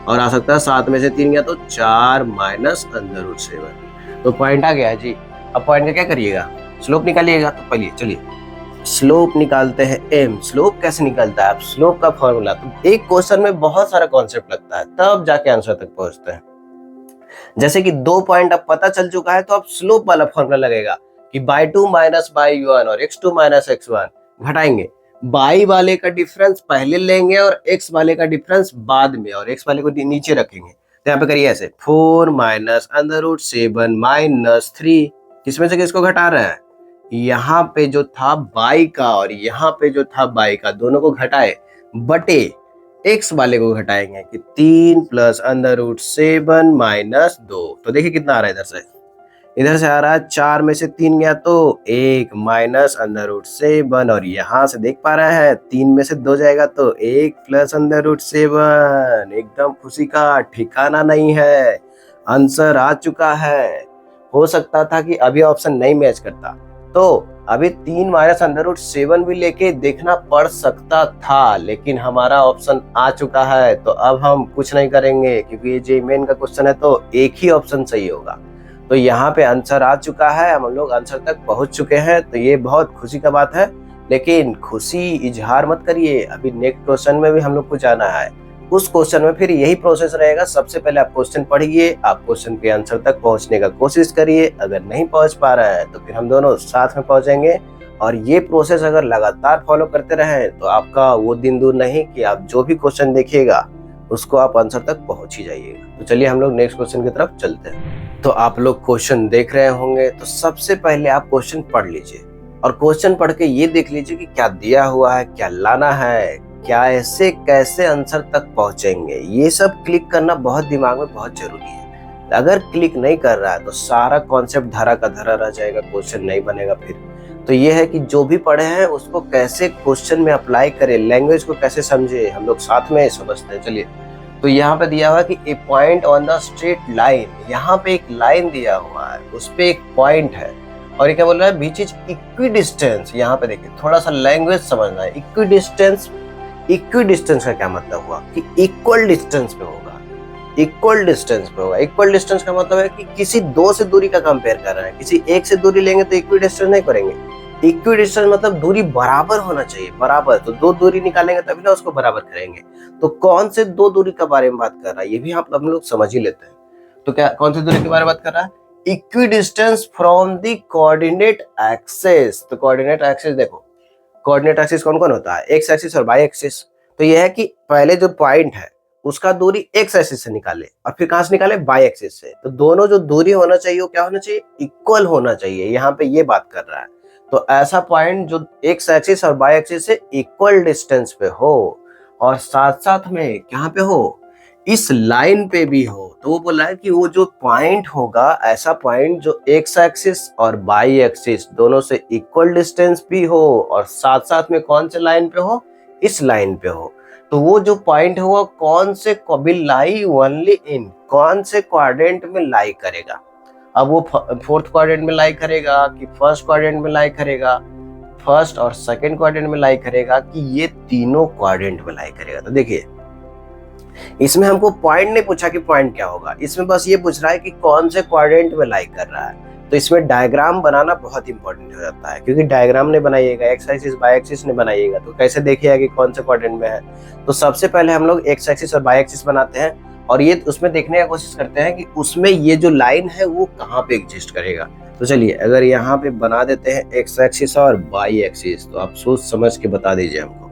और आ सकता है 7 में से 3 गया तो 4 माइनस अंडर रूट 7, तो पॉइंट आ गया जी। अब पॉइंट का क्या करिएगा, स्लोप निकालिएगा। तो पहले चलिए स्लोप निकालते हैं। स्लोप कैसे निकलता है, अब स्लोप का फॉर्मूला, तो एक क्वेश्चन में बहुत सारा कॉन्सेप्ट लगता है, तब जाके आंसर तक पहुंचते हैं। जैसे कि 2 पॉइंट अब पता चल चुका है, तो अब स्लोप वाला फॉर्मूला लगेगा कि by2 माइनस by1 और x2 माइनस x1 घटाएंगे, बाई वाले का डिफरेंस पहले लेंगे और x वाले का डिफरेंस बाद में, और x वाले को नीचे रखेंगे। तो यहाँ पे करिए ऐसे 4 माइनस अंडर रूट 7 माइनस 3, किसमें से किसको घटा रहे हैं, यहाँ पे जो था बाई का और यहाँ पे जो था बाई का, दोनों को घटाए बटे x वाले को घटाएंगे कि 3 प्लस अंडर रूट 7 माइनस 2, तो देखिए कितना आ रहा है इधर से इधर से आ रहा है 4 में से 3 गया तो 1 माइनस अंडर रूट 7, और यहाँ से देख पा रहे हैं 3 में से 2 जाएगा तो 1 प्लस अंडर रूट 7। एकदम खुशी का ठिकाना नहीं है, आंसर आ चुका है। हो सकता था कि अभी ऑप्शन नहीं मैच करता, तो अभी 3 माइनस अंडर रूट 7 भी लेके देखना पड़ सकता था, लेकिन हमारा ऑप्शन आ चुका है तो अब हम कुछ नहीं करेंगे, क्योंकि ये जे मेन का क्वेश्चन है तो एक ही ऑप्शन सही होगा। तो यहाँ पे आंसर आ चुका है, हम लोग आंसर तक पहुंच चुके हैं, तो ये बहुत खुशी का बात है। लेकिन खुशी इजहार मत करिए, अभी नेक्स्ट क्वेश्चन में भी हम लोग को जाना है। उस क्वेश्चन में फिर यही प्रोसेस रहेगा, सबसे पहले आप क्वेश्चन पढ़िए, आप क्वेश्चन के आंसर तक पहुंचने का कोशिश करिए, अगर नहीं पहुंच पा रहे हैं तो फिर हम दोनों साथ में पहुंचेंगे। और ये प्रोसेस अगर लगातार फॉलो करते रहे तो आपका वो दिन दूर नहीं कि आप जो भी क्वेश्चन देखिएगा उसको आप आंसर तक पहुंच ही जाइएगा। तो चलिए हम लोग नेक्स्ट क्वेश्चन की तरफ चलते हैं। तो आप लोग क्वेश्चन देख रहे होंगे, तो सबसे पहले आप क्वेश्चन पढ़ लीजिए और क्वेश्चन पढ़ के ये देख लीजिए कि क्या दिया हुआ है, क्या लाना है, क्या ऐसे कैसे आंसर तक पहुंचेंगे। ये सब क्लिक करना बहुत दिमाग में बहुत जरूरी है। अगर क्लिक नहीं कर रहा है तो सारा कॉन्सेप्ट धरा का धरा रह जाएगा, क्वेश्चन नहीं बनेगा फिर। तो ये है कि जो भी पढ़े हैं उसको कैसे क्वेश्चन में अप्लाई करें, लैंग्वेज को कैसे समझे, हम लोग साथ में समझते हैं। चलिए, तो यहाँ पे दिया हुआ है कि a point on the straight line, यहाँ पे एक लाइन दिया हुआ है, उस पे एक पॉइंट है और ये क्या बोल रहा है, बीच इज इक्वी डिस्टेंस। यहाँ पे देखिए थोड़ा सा लैंग्वेज समझना है। इक्वी डिस्टेंस, इक्वी डिस्टेंस का क्या मतलब हुआ कि इक्वल डिस्टेंस पे होगा, इक्वल डिस्टेंस पे होगा। इक्वल डिस्टेंस का मतलब है कि किसी दो से दूरी का कंपेयर कर रहे हैं, किसी एक से दूरी लेंगे तो इक्वी डिस्टेंस नहीं करेंगे। इक्वी डिस्टेंस मतलब दूरी बराबर होना चाहिए, बराबर। तो दो दूरी निकालेंगे तभी ना उसको बराबर करेंगे। तो कौन से दो दूरी के बारे में बात कर रहा है ये भी हम लोग समझ ही लेते हैं। तो क्या कौन सी दूरी के बारे में बात कर रहा है, equi distance from the coordinate axis. तो कोऑर्डिनेट एक्सिस देखो, कोऑर्डिनेट एक्सिस कौन कौन होता है, एक्स एक्सिस और वाई एक्सिस। तो यह है कि पहले जो पॉइंट है उसका दूरी एक्स एक्सिस से निकाले और फिर कहां से निकाले, वाई एक्सिस से। तो दोनों जो दूरी होना चाहिए वो क्या होना चाहिए, इक्वल होना चाहिए। यहाँ पे ये बात कर रहा है। तो ऐसा पॉइंट जो एक्स एक्सिस और वाई एक्सिस से इक्वल डिस्टेंस पे हो और साथ साथ में कहाँ पे हो, इस लाइन पे भी हो। तो वो बोला है कि वो जो पॉइंट होगा, ऐसा पॉइंट जो एक्स एक्सिस और वाई एक्सिस दोनों से इक्वल डिस्टेंस भी हो और साथ साथ में कौन से लाइन पे हो, इस लाइन पे हो। तो वो जो पॉइंट है वो कौन से विल लाई ओनली इन, कौन से क्वाड्रेंट में लाई करेगा। अब वो फोर्थ क्वाड्रेंट में लाई करेगा कि फर्स्ट क्वाड्रेंट में लाई करेगा, फर्स्ट और सेकंड क्वाड्रेंट में लाई करेगा कि ये तीनों क्वाड्रेंट में लाई करेगा। तो देखिए इसमें हमको पॉइंट नहीं पूछा कि पॉइंट क्या होगा, इसमें बस ये पूछ रहा है कि कौन से क्वाड्रेंट में लाई कर रहा है। तो इसमें डायग्राम बनाना बहुत इंपॉर्टेंट हो जाता है, क्योंकि डायग्राम नहीं बनाइएगा, एक्स एक्सिस वाई एक्सिस नहीं बनाइएगा तो कैसे देखिएगा कि कौन से क्वाड्रेंट में है। तो सबसे पहले हम लोग एक्स एक्सिस और वाई एक्सिस बनाते हैं और ये उसमें देखने का कोशिश करते हैं कि उसमें ये जो लाइन है वो कहाँ पे एग्जिस्ट करेगा। तो चलिए अगर यहाँ पे बना देते हैं एक्स एक्सिस और वाई एक्सिस, तो आप सोच समझ के बता दीजिए हमको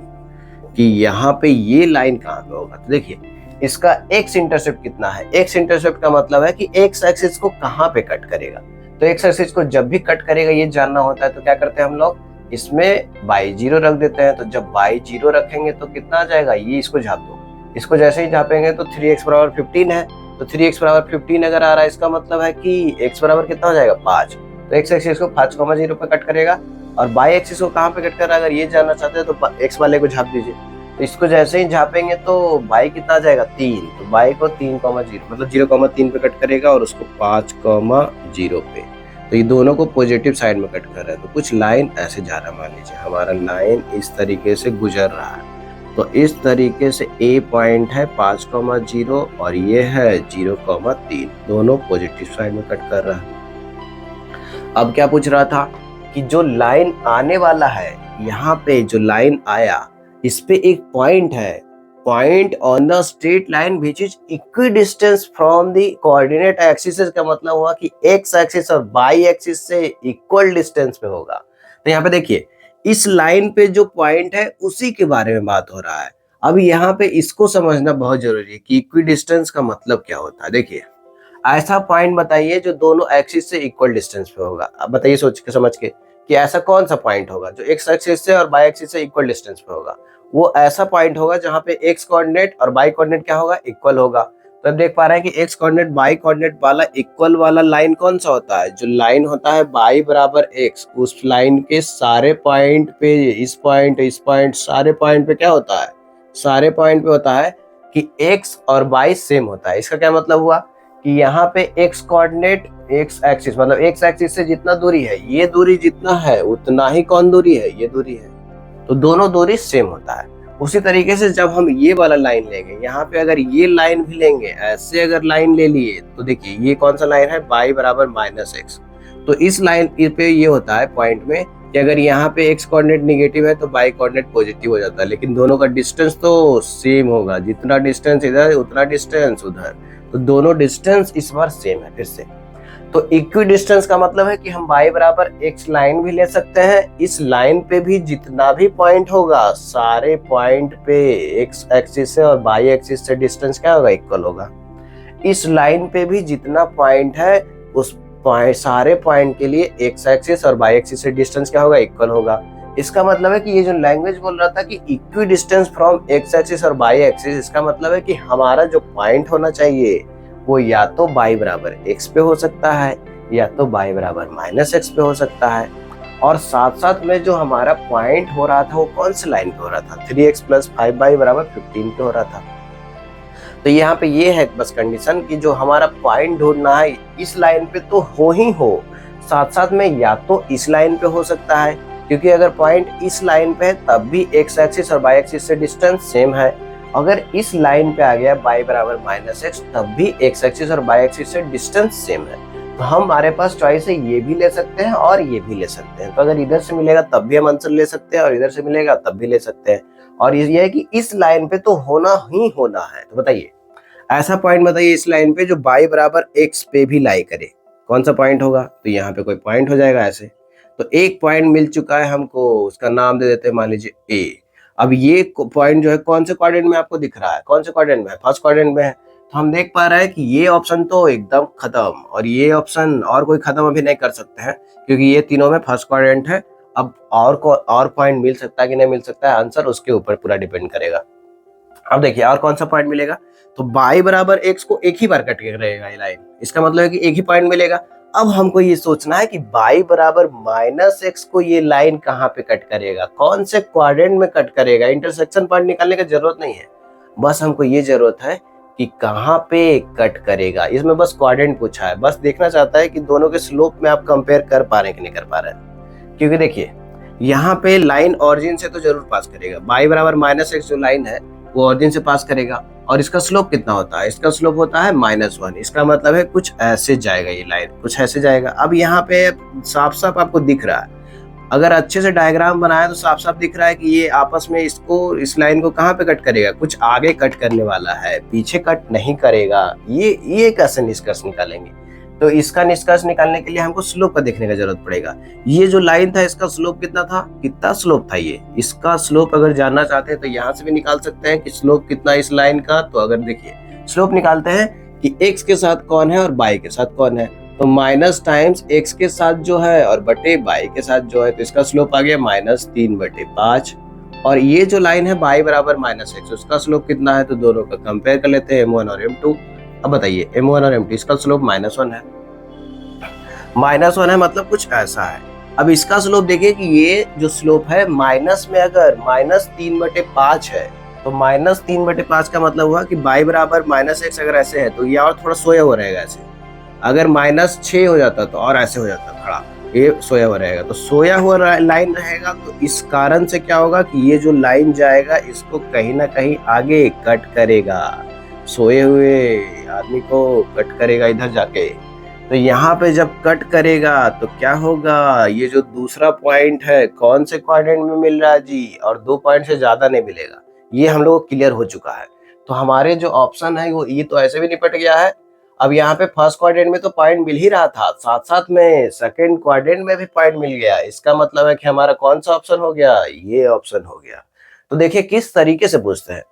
कि यहाँ पे ये लाइन कहाँ पे होगा। तो देखिए इसका एक्स इंटरसेप्ट कितना है, एक्स इंटरसेप्ट का मतलब है कि एक्स एक्सिस को कहाँ पे कट करेगा। तो एक्स एक्सिस को जब भी कट करेगा ये जानना होता है, तो क्या करते हैं हम लोग, इसमें बाई जीरो रख देते हैं। तो जब बाई जीरो रखेंगे तो कितना आ जाएगा, ये इसको झाप दो, इसको जैसे ही झापेंगे तो 3x बराबर 15 है। तो 3x बराबर 15 अगर आ रहा है, इसका मतलब है कि x बराबर कितना हो जाएगा, 5। तो एक्स एक्सिस को 5,0 पे कट करेगा और बाई एक्सिस को कहाँ पे कट कर रहा है, अगर ये जानना चाहते हैं तो एक्स वाले को झाप दीजिए। तो इसको जैसे ही झापेंगे तो बाई कितना आ जाएगा, 3। तो बाई को 3,0 मतलब 0,3 पे कट करेगा और उसको 5,0 पे। तो ये दोनों को पॉजिटिव साइड में कट कर रहा है। तो कुछ लाइन ऐसे जा रहा है, मान लीजिए हमारा लाइन इस तरीके से गुजर रहा है। तो इस तरीके से ए पॉइंट है 5,0 और ये है 0,3, दोनों पॉजिटिव साइड में कट कर रहा है। अब क्या पूछ रहा था कि जो लाइन आने वाला है, यहाँ पे जो लाइन आया इस पे एक पॉइंट है, point on the straight line which is equi distance from the coordinate axis का मतलब हुआ कि एक्स एक्सिस और वाई एक्सिस से इक्वल डिस्टेंस पे होगा। तो यहाँ पे देखिए इस लाइन पे जो पॉइंट है उसी के बारे में बात हो रहा है। अब यहाँ पे इसको समझना बहुत जरूरी है कि इक्वी डिस्टेंस का मतलब क्या होता है। देखिए ऐसा पॉइंट बताइए जो दोनों एक्सिस से इक्वल डिस्टेंस पे होगा। अब बताइए सोच के समझ के कि ऐसा कौन सा पॉइंट होगा जो एक्स एक्सिस से और वाई एक्सिस से इक्वल डिस्टेंस पे होगा। वो ऐसा पॉइंट होगा जहां पे एक्स कोऑर्डिनेट और वाई कोऑर्डिनेट क्या होगा, इक्वल होगा। तो अब देख पा रहे हैं कि एक्स कोऑर्डिनेट बाई कोऑर्डिनेट वाला इक्वल वाला लाइन कौन सा होता है, जो लाइन होता है बाई बराबर एक्स, उस लाइन के सारे पॉइंट पे, इस पॉइंट सारे पॉइंट पे क्या होता है, सारे पॉइंट पे होता है कि एक्स और बाई सेम होता है। इसका क्या मतलब हुआ कि यहाँ पे एक्स कोऑर्डिनेट, एक्स एक्सिस मतलब एक्स एक्सिस से जितना दूरी है, ये दूरी जितना है उतना ही कौन दूरी है, ये दूरी है, तो दोनों दूरी सेम होता है। उसी तरीके से जब हम ये वाला लाइन लेंगे, यहाँ पे अगर ये लाइन भी लेंगे, ऐसे अगर लाइन ले लिए तो देखिए ये कौन सा लाइन है, बाई बराबर माइनस एक्स। तो इस लाइन पे ये होता है पॉइंट में कि अगर यहाँ पे एक्स कोऑर्डिनेट निगेटिव है तो बाई कोऑर्डिनेट पॉजिटिव हो जाता है, लेकिन दोनों का डिस्टेंस तो सेम होगा, जितना डिस्टेंस इधर उतना डिस्टेंस उधर, तो दोनों डिस्टेंस इस बार सेम है। फिर से तो इक्वी डिस्टेंस का मतलब है कि हम बाई बराबर एक्स लाइन भी ले सकते हैं, इस लाइन पे भी जितना भी पॉइंट होगा सारे पॉइंट पे एक्स एक्सिस से और बाई एक्सिस से डिस्टेंस क्या होगा, इक्वल होगा। इस लाइन पे भी जितना पॉइंट है उस पॉइंट, सारे पॉइंट के लिए एक्स एक्सिस और बाई एक्सिस से डिस्टेंस क्या होगा, इक्वल होगा। इसका मतलब है कि ये जो लैंग्वेज बोल रहा था कि equi distance from x axis और बाई एक्सिस, इसका मतलब है कि हमारा जो पॉइंट होना चाहिए वो या तो बाई बराबर एक्स पे हो सकता है या तो बाई बराबर माइनस एक्स पे हो सकता है। और साथ साथ में जो हमारा पॉइंट हो रहा था वो कौन सी लाइन पे हो रहा था, 3x प्लस 5y बराबर 15 पे हो रहा था। तो यहाँ पे ये है बस कंडीशन कि जो हमारा पॉइंट ढूंढना है इस लाइन पे तो हो ही हो, साथ साथ में या तो इस लाइन पे हो सकता है, क्योंकि अगर पॉइंट इस लाइन पे है तब भी एक्स एक्सिस और बाई एक्सिस से डिस्टेंस सेम है। अगर इस लाइन पे आ गया बाई बराबर माइनस एक्स तब भी एक्स एक्सिस और बाई एक्सिस से डिस्टेंस सेम है। तो हमारे पास चॉइस है, ये भी ले सकते हैं और ये भी ले सकते हैं। तो अगर इधर से मिलेगा तब भी हम आंसर ले सकते हैं और इधर से मिलेगा तब भी ले सकते हैं। और ये है कि इस लाइन पे तो होना ही होना है। तो बताइए ऐसा पॉइंट बताइए इस लाइन पे जो बाई बराबर एक्स पे भी लाई करे, कौन सा पॉइंट होगा। तो यहाँ पे कोई पॉइंट हो जाएगा ऐसे। तो एक पॉइंट मिल चुका है हमको, उसका नाम दे देते हैं मान लीजिए ए। अब ये पॉइंट जो है कौन से क्वाड्रेंट में आपको दिख रहा है, कौन से क्वाड्रेंट में है, फर्स्ट क्वाड्रेंट में है। तो हम देख पा रहे हैं कि ये ऑप्शन तो एकदम खत्म और ये ऑप्शन और कोई खत्म अभी नहीं कर सकते हैं, क्योंकि ये तीनों में फर्स्ट क्वाड्रेंट है। अब और पॉइंट मिल सकता है कि नहीं मिल सकता है, आंसर उसके ऊपर पूरा डिपेंड करेगा। अब देखिए और कौन सा पॉइंट मिलेगा, तो बाई बराबर एक्स को एक ही बार कट के रहेगा ये लाइन, इसका मतलब है कि एक ही पॉइंट मिलेगा। अब हमको ये सोचना है कि बाई बराबर माइनस एक्स को ये लाइन कहाँ पे कट करेगा, कौन से क्वाड्रेंट में कट करेगा। इंटरसेक्शन पॉइंट निकालने की जरूरत नहीं है, बस हमको ये जरूरत है कि कहाँ पे कट करेगा। इसमें बस क्वाड्रेंट पूछा है, बस देखना चाहता है कि दोनों के स्लोप में आप कंपेयर कर पा रहे हैं कि नहीं कर पा रहे हैं। क्योंकि देखिए यहाँ पे लाइन ऑरिजिन से तो जरूर पास करेगा, बाई बराबर माइनस एक्स जो लाइन है वो ऑरिजिन से पास करेगा। और इसका स्लोप कितना होता है, इसका स्लोप होता है -1। इसका मतलब है कुछ ऐसे जाएगा, ये लाइन कुछ ऐसे जाएगा। अब यहाँ पे साफ साफ आपको दिख रहा है, अगर अच्छे से डायग्राम बनाया तो साफ साफ दिख रहा है कि ये आपस में इसको, इस लाइन को कहाँ पे कट करेगा, कुछ आगे कट करने वाला है, पीछे कट नहीं करेगा। ये कैसे निष्कर्ष निकालेंगे। तो इसका निष्कर्ष निकालने के लिए हमको स्लोप का देखने का जरूरत पड़ेगा। ये जो लाइन था इसका स्लोप कितना था, कितना स्लोप था ये, इसका स्लोप अगर जानना चाहते हैं तो यहाँ से भी निकाल सकते हैं कि स्लोप कितना इस लाइन का। तो अगर देखिए स्लोप निकालते हैं कि एक्स के साथ कौन है और बाई के साथ कौन है, तो माइनस टाइम्स एक्स के साथ जो है और बटे बाई के साथ जो है, तो इसका स्लोप आ गया -3/5। और ये जो लाइन है बाई बराबर माइनस एक्स, उसका स्लोप कितना है, तो दोनों का कंपेयर कर लेते हैं m1 और m2। अब बताइए m1 और m2, इसका स्लोप -1 है, -1 है मतलब कुछ ऐसा है। अब इसका स्लोप देखिए कि ये जो स्लोप है माइनस में अगर -3/5 है, तो -3/5 का मतलब हुआ कि बाई बराबर -x अगर ऐसे है तो ये और थोड़ा सोया हुआ रहेगा ऐसे। अगर -6 हो जाता तो और ऐसे हो जाता खड़ा, ये सोया हुआ रहेगा। तो सोया हुआ लाइन रहेगा, तो इस कारण से क्या होगा कि ये जो लाइन जाएगा इसको कहीं ना कहीं आगे कट करेगा, सोए हुए आदमी को कट करेगा इधर जाके। तो यहाँ पे जब कट करेगा तो क्या होगा, ये जो दूसरा पॉइंट है कौन से क्वाड्रेंट में मिल रहा है जी, और 2 पॉइंट से ज्यादा नहीं मिलेगा, ये हम लोग को क्लियर हो चुका है। तो हमारे जो ऑप्शन है वो ये तो ऐसे भी निपट गया है। अब यहाँ पे फर्स्ट क्वाड्रेंट में तो पॉइंट मिल ही रहा था, साथ साथ में सेकंड क्वाड्रेंट में भी पॉइंट मिल गया। इसका मतलब है कि हमारा कौन सा ऑप्शन हो गया, ये ऑप्शन हो गया। तो देखिए किस तरीके से पूछते हैं,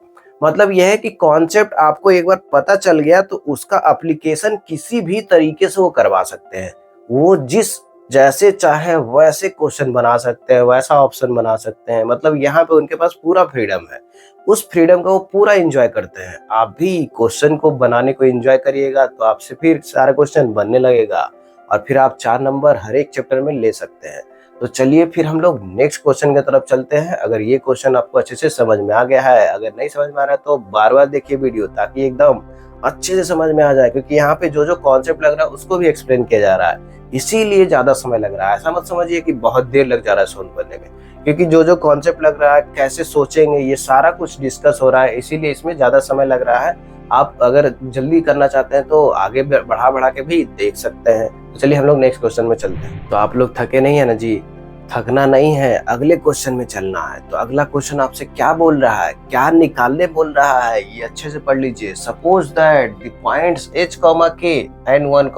मतलब यह है कि कॉन्सेप्ट आपको एक बार पता चल गया तो उसका एप्लीकेशन किसी भी तरीके से वो करवा सकते हैं। वो जिस जैसे चाहे वैसे क्वेश्चन बना सकते हैं, वैसा ऑप्शन बना सकते हैं, मतलब यहाँ पे उनके पास पूरा फ्रीडम है। उस फ्रीडम को वो पूरा एंजॉय करते हैं। आप भी क्वेश्चन को बनाने को एंजॉय करिएगा तो आपसे फिर सारा क्वेश्चन बनने लगेगा और फिर आप 4 नंबर हर एक चैप्टर में ले सकते हैं। तो चलिए फिर हम लोग नेक्स्ट क्वेश्चन की तरफ चलते हैं। अगर ये क्वेश्चन आपको अच्छे से समझ में आ गया है, अगर नहीं समझ में आ रहा है तो बार-बार देखिए वीडियो, ताकि एकदम अच्छे से समझ में आ जाए, क्योंकि यहाँ पे जो कॉन्सेप्ट लग रहा है उसको भी एक्सप्लेन किया जा रहा है, इसीलिए ज्यादा समय लग रहा है। ऐसा मत समझिए कि बहुत देर लग जा रहा है सोल्व करने में, क्योंकि जो कॉन्सेप्ट लग रहा है, कैसे सोचेंगे, ये सारा कुछ डिस्कस हो रहा है, इसीलिए इसमें ज्यादा समय लग रहा है। आप अगर जल्दी करना चाहते हैं तो आगे बढ़ा बढ़ा के भी देख सकते हैं। तो चलिए हम लोग नेक्स्ट क्वेश्चन में चलते हैं। तो आप लोग थके नहीं है ना जी? थकना नहीं है, अगले क्वेश्चन में चलना है। तो अगला क्वेश्चन आपसे क्या बोल रहा है, क्या निकालने बोल रहा है, ये अच्छे से पढ़ लीजिए। Suppose that the points h, k and 1,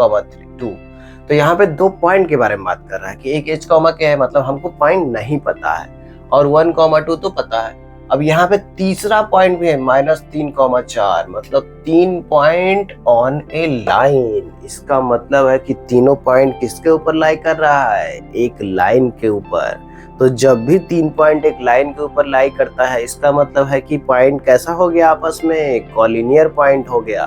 2। तो यहाँ पे 2 पॉइंट के बारे में बात कर रहा है कि एक h, k है, मतलब हमको पॉइंट नहीं पता है, और 1, 2 तो पता है। अब यहाँ पे तीसरा पॉइंट भी है, -3, 4, मतलब 3 पॉइंट ऑन ए लाइन। इसका मतलब है कि तीनों पॉइंट किसके ऊपर लाई कर रहा है? एक लाइन के ऊपर। तो जब भी 3 पॉइंट एक लाइन के ऊपर लाई करता है, इसका मतलब है कि पॉइंट कैसा हो गया आपस में? कॉलिनियर पॉइंट हो गया।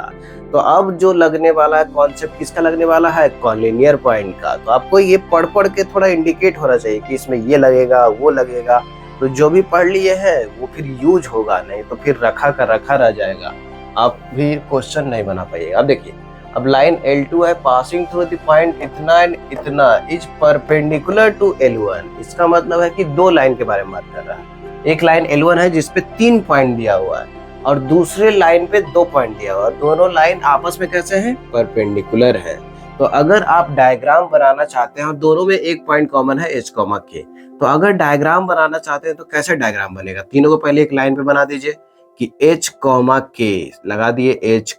तो अब जो लगने वाला है कॉन्सेप्ट किसका लगने वाला है? कॉलिनियर पॉइंट का। तो आपको ये पढ़ पढ़ के थोड़ा इंडिकेट होना चाहिए कि इसमें ये लगेगा, वो लगेगा। तो जो भी पढ़ लिए हैं वो फिर यूज होगा, नहीं तो फिर रखा का रखा रह जाएगा, आप फिर क्वेश्चन नहीं बना पाइएगा। अब देखिए, अब लाइन L2 है, पासिंग थ्रू द पॉइंट इतना एंड इतना इज परपेंडिकुलर टू L1। इसका मतलब है कि 2 लाइन के बारे में बात कर रहा है। एक लाइन L1 है जिसपे 3 पॉइंट दिया हुआ है, और दूसरे लाइन पे 2 पॉइंट दिया हुआ है। दोनों लाइन आपस में कैसे हैं? परपेंडिकुलर है। तो अगर आप डायग्राम बनाना चाहते हैं और दोनों में एक पॉइंट कॉमन है h, k, तो अगर डायग्राम बनाना चाहते हैं तो कैसे डायग्राम बनेगा? तीनों को पहले एक लाइन पे बना दीजिए कि h, k लगा दिए, h,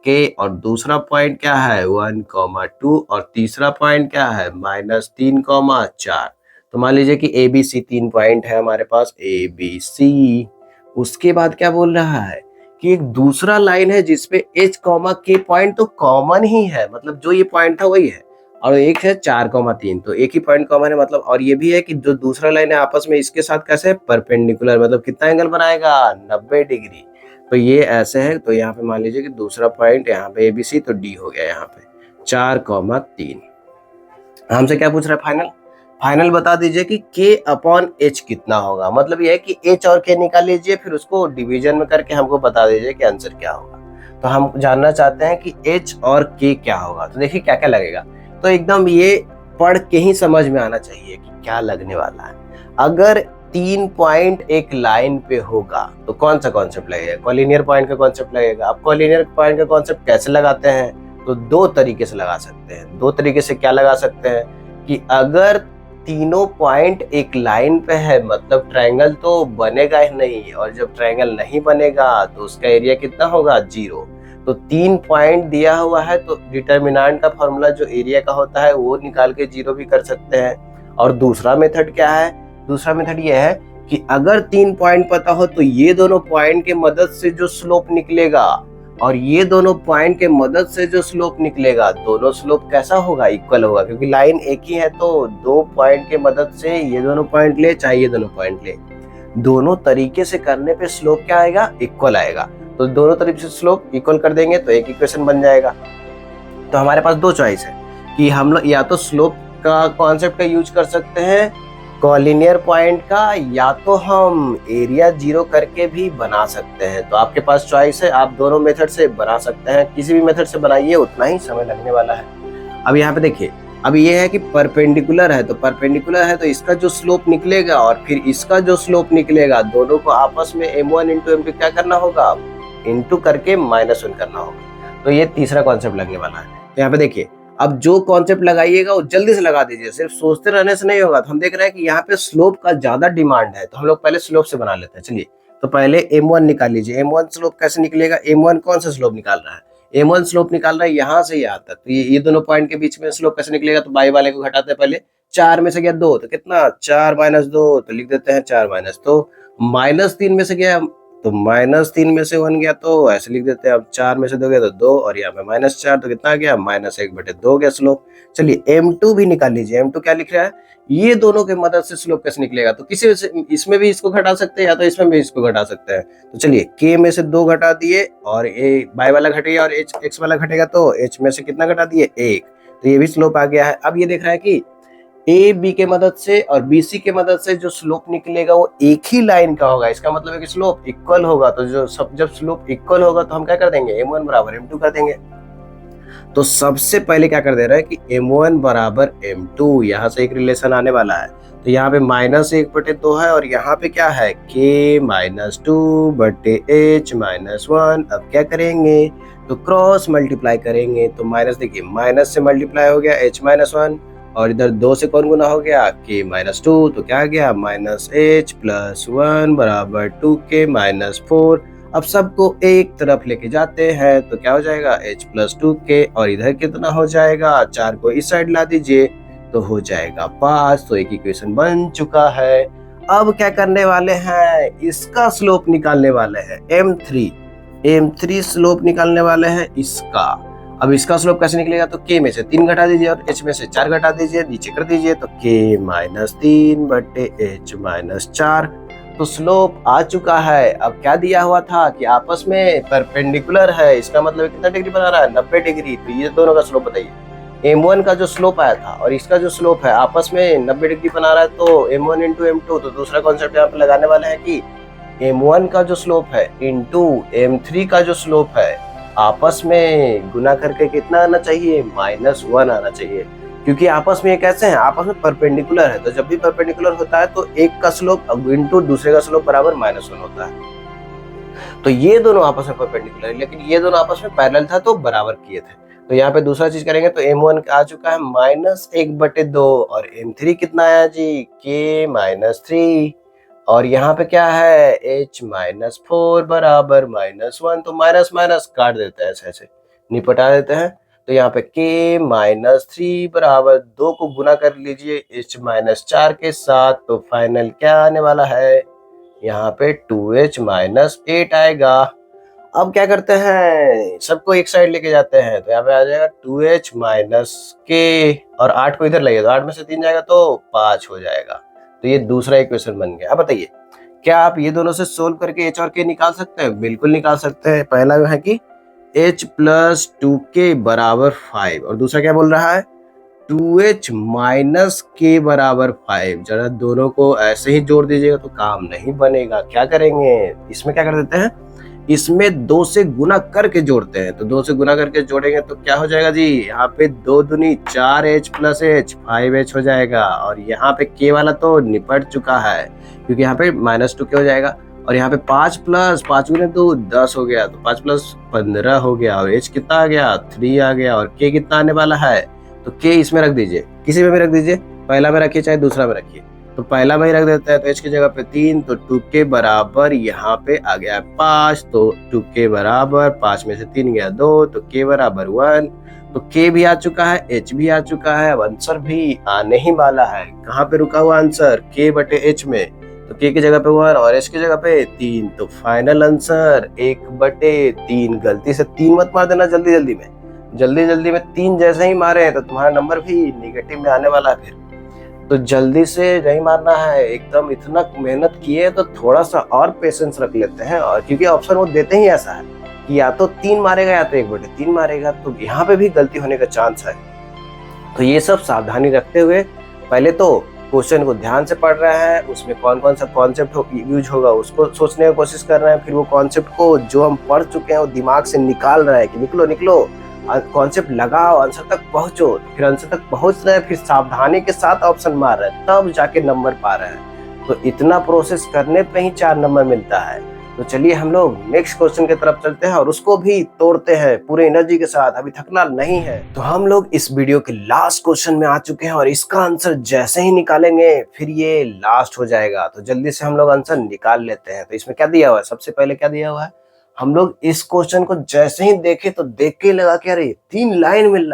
k, और दूसरा पॉइंट क्या है? 1, 2, और तीसरा पॉइंट क्या है? -3, 4। तो मान लीजिए कि ABC 3 पॉइंट है हमारे पास, ABC। उसके बाद क्या बोल रहा है कि एक दूसरा लाइन है जिसपे h, k पॉइंट तो कॉमन ही है, मतलब जो ये पॉइंट था वही है, और एक है 4, 3, तो एक ही पॉइंट कॉमन है, मतलब। और ये भी है कि जो दूसरा लाइन है आपस में इसके साथ कैसे परपेंडिकुलर, मतलब कितना एंगल बनाएगा? 90 डिग्री। तो ये ऐसे है। तो यहाँ पे मान लीजिए कि दूसरा पॉइंट यहाँ पे ABC, तो D हो गया यहाँ पे 4, 3। हमसे क्या पूछ रहा है? फाइनल। फाइनल बता दीजिए कि k/h कितना होगा। मतलब ये है कि h और k निकाल लीजिए, फिर उसको डिवीजन में करके हमको बता दीजिए कि आंसर क्या होगा। तो हम जानना चाहते हैं कि h और k क्या होगा। तो देखिए क्या क्या लगेगा। तो एकदम ये पढ़ के ही समझ में आना चाहिए कि क्या लगने वाला है। अगर 3 पॉइंट एक लाइन पे होगा तो कौन सा कॉन्सेप्ट लगेगा? कॉलिनियर पॉइंट का कॉन्सेप्ट लगेगा। अब कॉलिनियर पॉइंट का कॉन्सेप्ट कैसे लगाते हैं? तो 2 तरीके से लगा सकते हैं। 2 तरीके से क्या लगा सकते हैं कि अगर तीनों पॉइंट एक लाइन पे है, मतलब ट्रायंगल तो बनेगा ही नहीं, और जब ट्रायंगल नहीं बनेगा तो उसका एरिया कितना होगा? 0। तो 3 पॉइंट दिया हुआ है तो डिटर्मिनेंट का फॉर्मूला जो एरिया का होता है वो निकाल के 0 भी कर सकते हैं। और दूसरा मेथड क्या है? दूसरा मेथड ये है कि अगर 3 पॉइंट पता हो तो ये दोनों पॉइंट के मदद से जो स्लोप निकलेगा और ये दोनों पॉइंट के मदद से जो स्लोप निकलेगा, दोनों स्लोप कैसा होगा? इक्वल होगा, क्योंकि लाइन एक ही है। तो 2 पॉइंट के मदद से ये दोनों पॉइंट ले, चाहे ये दोनों पॉइंट ले, दोनों तरीके से करने पे स्लोप क्या आएगा? इक्वल आएगा। तो दोनों तरीके से स्लोप इक्वल कर देंगे तो एक इक्वेशन बन जाएगा। तो हमारे पास 2 चॉइस है कि हम लोग या तो स्लोप का कॉन्सेप्ट का यूज कर सकते हैं कॉलिनियर पॉइंट का, या तो हम एरिया 0 करके भी बना सकते हैं। तो आपके पास चॉइस है, आप दोनों मेथड से बना सकते हैं। किसी भी मेथड से बनाइए, उतना ही समय लगने वाला है। अब यहाँ पे देखिए, अब ये है कि परपेंडिकुलर है, तो परपेंडिकुलर है तो इसका जो स्लोप निकलेगा और फिर इसका जो स्लोप निकलेगा, दोनों को आपस में m1 × m2 क्या करना होगा? इंटू करके -1 करना होगा। तो ये तीसरा कॉन्सेप्ट लगने वाला है। तो यहाँ पे देखिए, अब जो कॉन्सेप्ट लगाइएगा वो जल्दी से लगा दीजिए, सिर्फ सोचते रहने से नहीं होगा। तो हम देख रहे हैं कि यहाँ पे स्लोप का ज्यादा डिमांड है, तो हम लोग पहले स्लोप से बना लेते हैं। चलिए, तो पहले m1 निकाल लीजिए। m1 स्लोप कैसे निकलेगा? m1 कौन सा स्लोप निकाल रहा है? m1 स्लोप निकाल रहा है यहाँ से यहाँ तक। तो ये दोनों पॉइंट के बीच में स्लोप कैसे निकलेगा? तो बाई वाले को घटाते हैं पहले। 4 में से गया 2, तो कितना? 4 - 2, तो लिख देते हैं 4 - तो -3 में से गया तो -3 में से 1 गया तो ऐसे लिख देते हैं। अब 4 में से 2 गया तो 2 और यहाँ पे -4 तो कितना आ गया -1/2 गया स्लोप। चलिए M2 भी निकाल लीजिए। M2 क्या लिख रहा है, ये दोनों के मदद से स्लोप कैसे निकलेगा, तो किसी से इसमें भी इसको घटा सकते हैं या तो इसमें भी इसको घटा सकते हैं। तो चलिए K में से 2 घटा दिए और A Y वाला घटेगा और H X वाला घटेगा तो H में से कितना घटा दिए 1, तो ये भी स्लोप आ गया है। अब ये देख रहा है कि ए बी के मदद से और बी सी के मदद से जो स्लोप निकलेगा वो एक ही लाइन का होगा। इसका मतलब है कि स्लोप इक्वल होगा। तो जब स्लोप इक्वल होगा तो हम क्या कर देंगे, M1 बराबर M2 कर देंगे। तो सबसे पहले क्या कर दे रहा है कि M1 बराबर M2, यहाँ से एक रिलेशन आने वाला है। तो यहाँ पे -1/2 है और यहाँ पे क्या है K -2/H-1। अब क्या करेंगे, तो क्रॉस मल्टीप्लाई करेंगे। तो माइनस देखिए, माइनस से मल्टीप्लाई हो गया H-1 और इधर 2 से कौन गुना हो गया K -2, तो क्या आ गया -H+1 बराबर 2K -4। अब सबको एक तरफ लेके जाते हैं तो क्या हो जाएगा H+2K और इधर कितना हो जाएगा, 4 को इस साइड ला दीजिए तो हो जाएगा 5। तो एक इक्वेशन बन चुका है। अब क्या करने वाले हैं, इसका स्लोप निकालने वाले हैं M3 स्लोप निकालने वाले हैं इसका। अब इसका स्लोप कैसे निकलेगा, तो K में से 3 घटा दीजिए और H में से 4 घटा दीजिए, नीचे कर दीजिए तो K -3/H-4। तो स्लोप आ चुका है। अब क्या दिया हुआ था कि आपस में परपेंडिकुलर है, इसका मतलब कितना डिग्री बना रहा है 90 डिग्री। तो ये दोनों का स्लोप बताइए, M1 का जो स्लोप आया था और इसका जो स्लोप है आपस में 90 डिग्री बना रहा है। तो M1 इंटू M2, तो दूसरा कॉन्सेप्ट यहाँ पे लगाने वाले हैं कि M1 का जो स्लोप है इंटू M3 का जो स्लोप है आपस में गुना करके कितना आना चाहिए, -1 आना चाहिए। क्योंकि आपस में ये कैसे हैं, आपस में परपेंडिकुलर है। तो जब भी परपेंडिकुलर होता है तो एक का स्लोप इंटू दूसरे का स्लोप बराबर -1 होता है। तो ये दोनों आपस में परपेंडिकुलर है, लेकिन ये दोनों आपस में पैरेलल था तो बराबर किए थे। तो यहाँ पे दूसरा चीज करेंगे तो M1 आ चुका है -1/2 और M3 कितना आया जी K -3 और यहाँ पे क्या है H-4 बराबर -1। तो माइनस माइनस काट देते हैं, ऐसे ऐसे निपटा देते हैं। तो यहाँ पे K -3 बराबर 2 को गुना कर लीजिए H-4 के साथ, तो फाइनल क्या आने वाला है, यहाँ पे 2H-8 आएगा। अब क्या करते हैं, सबको एक साइड लेके जाते हैं तो यहाँ पे आ जाएगा 2H-K और 8 को इधर लाइए तो 8 में से 3 जाएगा तो 5 हो जाएगा। तो ये दूसरा इक्वेशन बन गया। अब बताइए, क्या आप ये दोनों से सोल्व करके H और K निकाल सकते हैं? बिल्कुल निकाल सकते हैं। पहला है कि H+2K बराबर 5 और दूसरा क्या बोल रहा है 2H-K बराबर 5। जरा दोनों को ऐसे ही जोड़ दीजिएगा तो काम नहीं बनेगा। क्या करेंगे, इसमें क्या कर देते हैं, इसमें 2 से गुना करके जोड़ते हैं। तो 2 से गुना करके जोड़ेंगे तो क्या हो जाएगा जी, यहाँ पे 2 दूनी 4H + H 5H हो जाएगा। और यहाँ पे K वाला तो निपट चुका है क्योंकि यहाँ पे -2K हो जाएगा। और यहाँ पे 5 + 5 × 2 10 हो गया, तो 5 + 15 हो गया और H कितना आ गया 3 आ गया और K कितना आने वाला है, तो K इसमें रख दीजिए, किसी में भी रख दीजिए, पहला में रखिए चाहे दूसरा में रखिए। तो पहला में ही रख देते हैं तो H की जगह पे 3, तो 2K बराबर यहाँ पे आ गया 5। तो 2K बराबर 5 में से 3 गया 2, तो K बराबर 1। तो K भी आ चुका है, H भी आ चुका है, अब आंसर भी आने ही वाला है। कहाँ पे रुका हुआ आंसर, K/H में। तो K की जगह पे 1 और H की जगह पे 3। तो फाइनल आंसर 1/3। गलती से 3 मत मार देना जल्दी जल्दी में 3 जैसे ही मारे तो तुम्हारा नंबर भी निगेटिव में आने वाला है फिर। तो जल्दी से नहीं मारना है एकदम। इतना मेहनत किए तो थोड़ा सा और पेशेंस रख लेते हैं, और क्योंकि ऑप्शन वो देते ही ऐसा है कि या तो 3 मारेगा या तो 1/3 मारेगा, तो यहाँ पे भी गलती होने का चांस है। तो ये सब सावधानी रखते हुए पहले तो क्वेश्चन को ध्यान से पढ़ रहे हैं, उसमें कौन कौन सा कॉन्सेप्ट यूज होगा उसको सोचने की कोशिश कर रहे हैं। फिर वो कॉन्सेप्ट को जो हम पढ़ चुके हैं वो दिमाग से निकाल रहे हैं कि निकलो कॉन्सेप्ट लगाओ, आंसर तक पहुंचो। फिर आंसर तक पहुंच रहे हैं, फिर सावधानी के साथ ऑप्शन मार रहे हैं, तब जाके नंबर पा रहे हैं। तो इतना प्रोसेस करने पे ही 4 नंबर मिलता है। तो चलिए हम लोग नेक्स्ट क्वेश्चन की तरफ चलते हैं और उसको भी तोड़ते हैं पूरे एनर्जी के साथ, अभी थकना नहीं है। तो हम लोग इस वीडियो के लास्ट क्वेश्चन में आ चुके हैं और इसका आंसर जैसे ही निकालेंगे फिर ये लास्ट हो जाएगा। तो जल्दी से हम लोग आंसर निकाल लेते हैं। तो इसमें क्या दिया हुआ है, सबसे पहले क्या दिया हुआ है, हम लोग इस क्वेश्चन को जैसे ही देखे तो देख के लगा कि अरे 3 लाइन में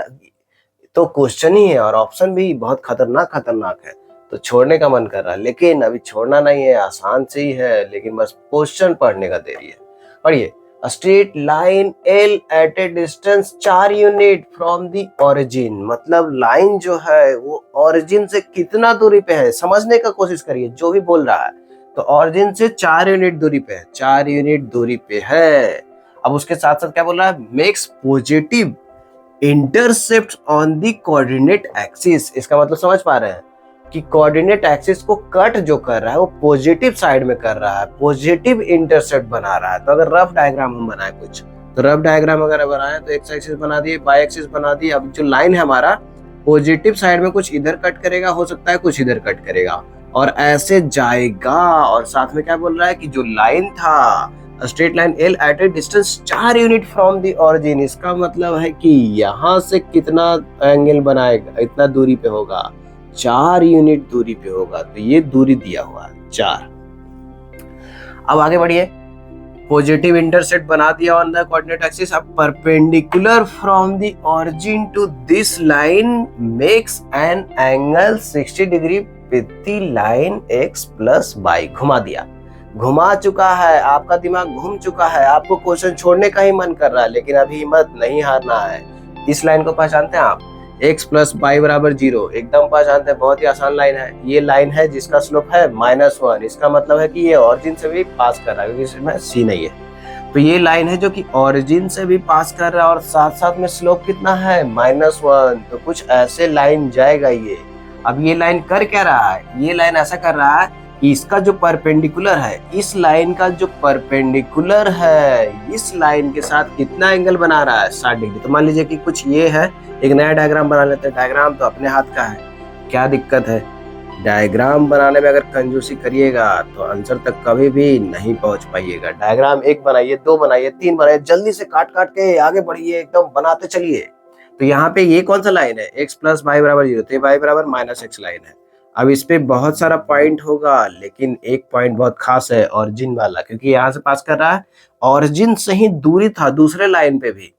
तो क्वेश्चन ही है और ऑप्शन भी बहुत खतरनाक है। तो छोड़ने का मन कर रहा है, लेकिन अभी छोड़ना नहीं है, आसान से ही है, लेकिन बस क्वेश्चन पढ़ने का देरी है। पढ़िए, A straight line L at a distance 4 unit from the origin, मतलब लाइन जो है वो ओरिजिन से कितना दूरी पे है, समझने का कोशिश करिए जो भी बोल रहा है। तो ओरिजिन से 4 यूनिट दूरी पे है, 4 यूनिट दूरी पे है। अब उसके साथ साथ क्या बोल रहा है, makes positive intercept on the coordinate axis. इसका मतलब समझ पा रहे हैं कि कोऑर्डिनेट एक्सिस को कट जो कर रहा है वो पॉजिटिव साइड में कर रहा है, पॉजिटिव इंटरसेप्ट बना रहा है। तो अगर रफ डायग्राम हम बनाए कुछ, तो रफ डायग्राम अगर बनाए तो एक्स एक्सिस बना दिए, वाई एक्सिस बना दिए। अब जो लाइन है हमारा पॉजिटिव साइड में कुछ इधर कट करेगा, हो सकता है कुछ इधर कट करेगा, और ऐसे जाएगा। और साथ में क्या बोल रहा है कि जो लाइन था straight line L at a distance 4 unit from the origin, इसका मतलब है कि यहाँ से कितना एंगल बनाएगा, इतना दूरी पे होगा, 4 यूनिट दूरी पे होगा। तो ये दूरी दिया हुआ है 4। अब आगे बढ़िए, पॉजिटिव इंटरसेप्ट बना दिया ऑन द कोऑर्डिनेट एक्सिस। अब perpendicular from the origin to this line makes an angle 60 degree with the line x plus y। घुमा दिया, घुमा चुका है, आपका दिमाग घूम चुका है, आपको क्वेश्चन छोड़ने का ही मन कर रहा है, लेकिन अभी हिम्मत नहीं हारना है। इस लाइन को पहचानते हैं आप, x प्लस वाई बराबर 0, एकदम पहचानते हैं, बहुत ही आसान लाइन है। ये लाइन है जिसका स्लोप है -1, इसका मतलब है कि ये ऑरिजिन से भी पास कर रहा है, क्योंकि इसमें सी नहीं है। तो ये लाइन है जो कि ऑरिजिन से भी पास कर रहा है, और साथ साथ में स्लोप कितना है, -1। तो कुछ ऐसे लाइन जाएगा ये। अब ये लाइन कर क्या रहा है, ये लाइन ऐसा कर रहा है, इसका जो परपेंडिकुलर है, इस लाइन का जो परपेंडिकुलर है इस लाइन के साथ कितना एंगल बना रहा है, 60 डिग्री। तो मान लीजिए कि कुछ ये है, एक नया डायग्राम बना लेते हैं। डायग्राम तो अपने हाथ का है, क्या दिक्कत है, डायग्राम बनाने में अगर कंजूसी करिएगा तो आंसर तक कभी भी नहीं पहुंच पाइएगा। डायग्राम 1 बनाइए, 2 बनाइए, 3 बनाइए, जल्दी से काट काट के आगे बढ़िए, एकदम बनाते चलिए। तो यहाँ पे ये कौन सा लाइन है, x प्लस वाई बराबर 0, तो y बराबर -x लाइन है। अब इस पे बहुत सारा पॉइंट होगा, लेकिन एक पॉइंट बहुत खास है, ऑरिजिन वाला, क्योंकि यहाँ से पास कर रहा है, ऑरिजिन से ही दूरी था दूसरे लाइन पे भी,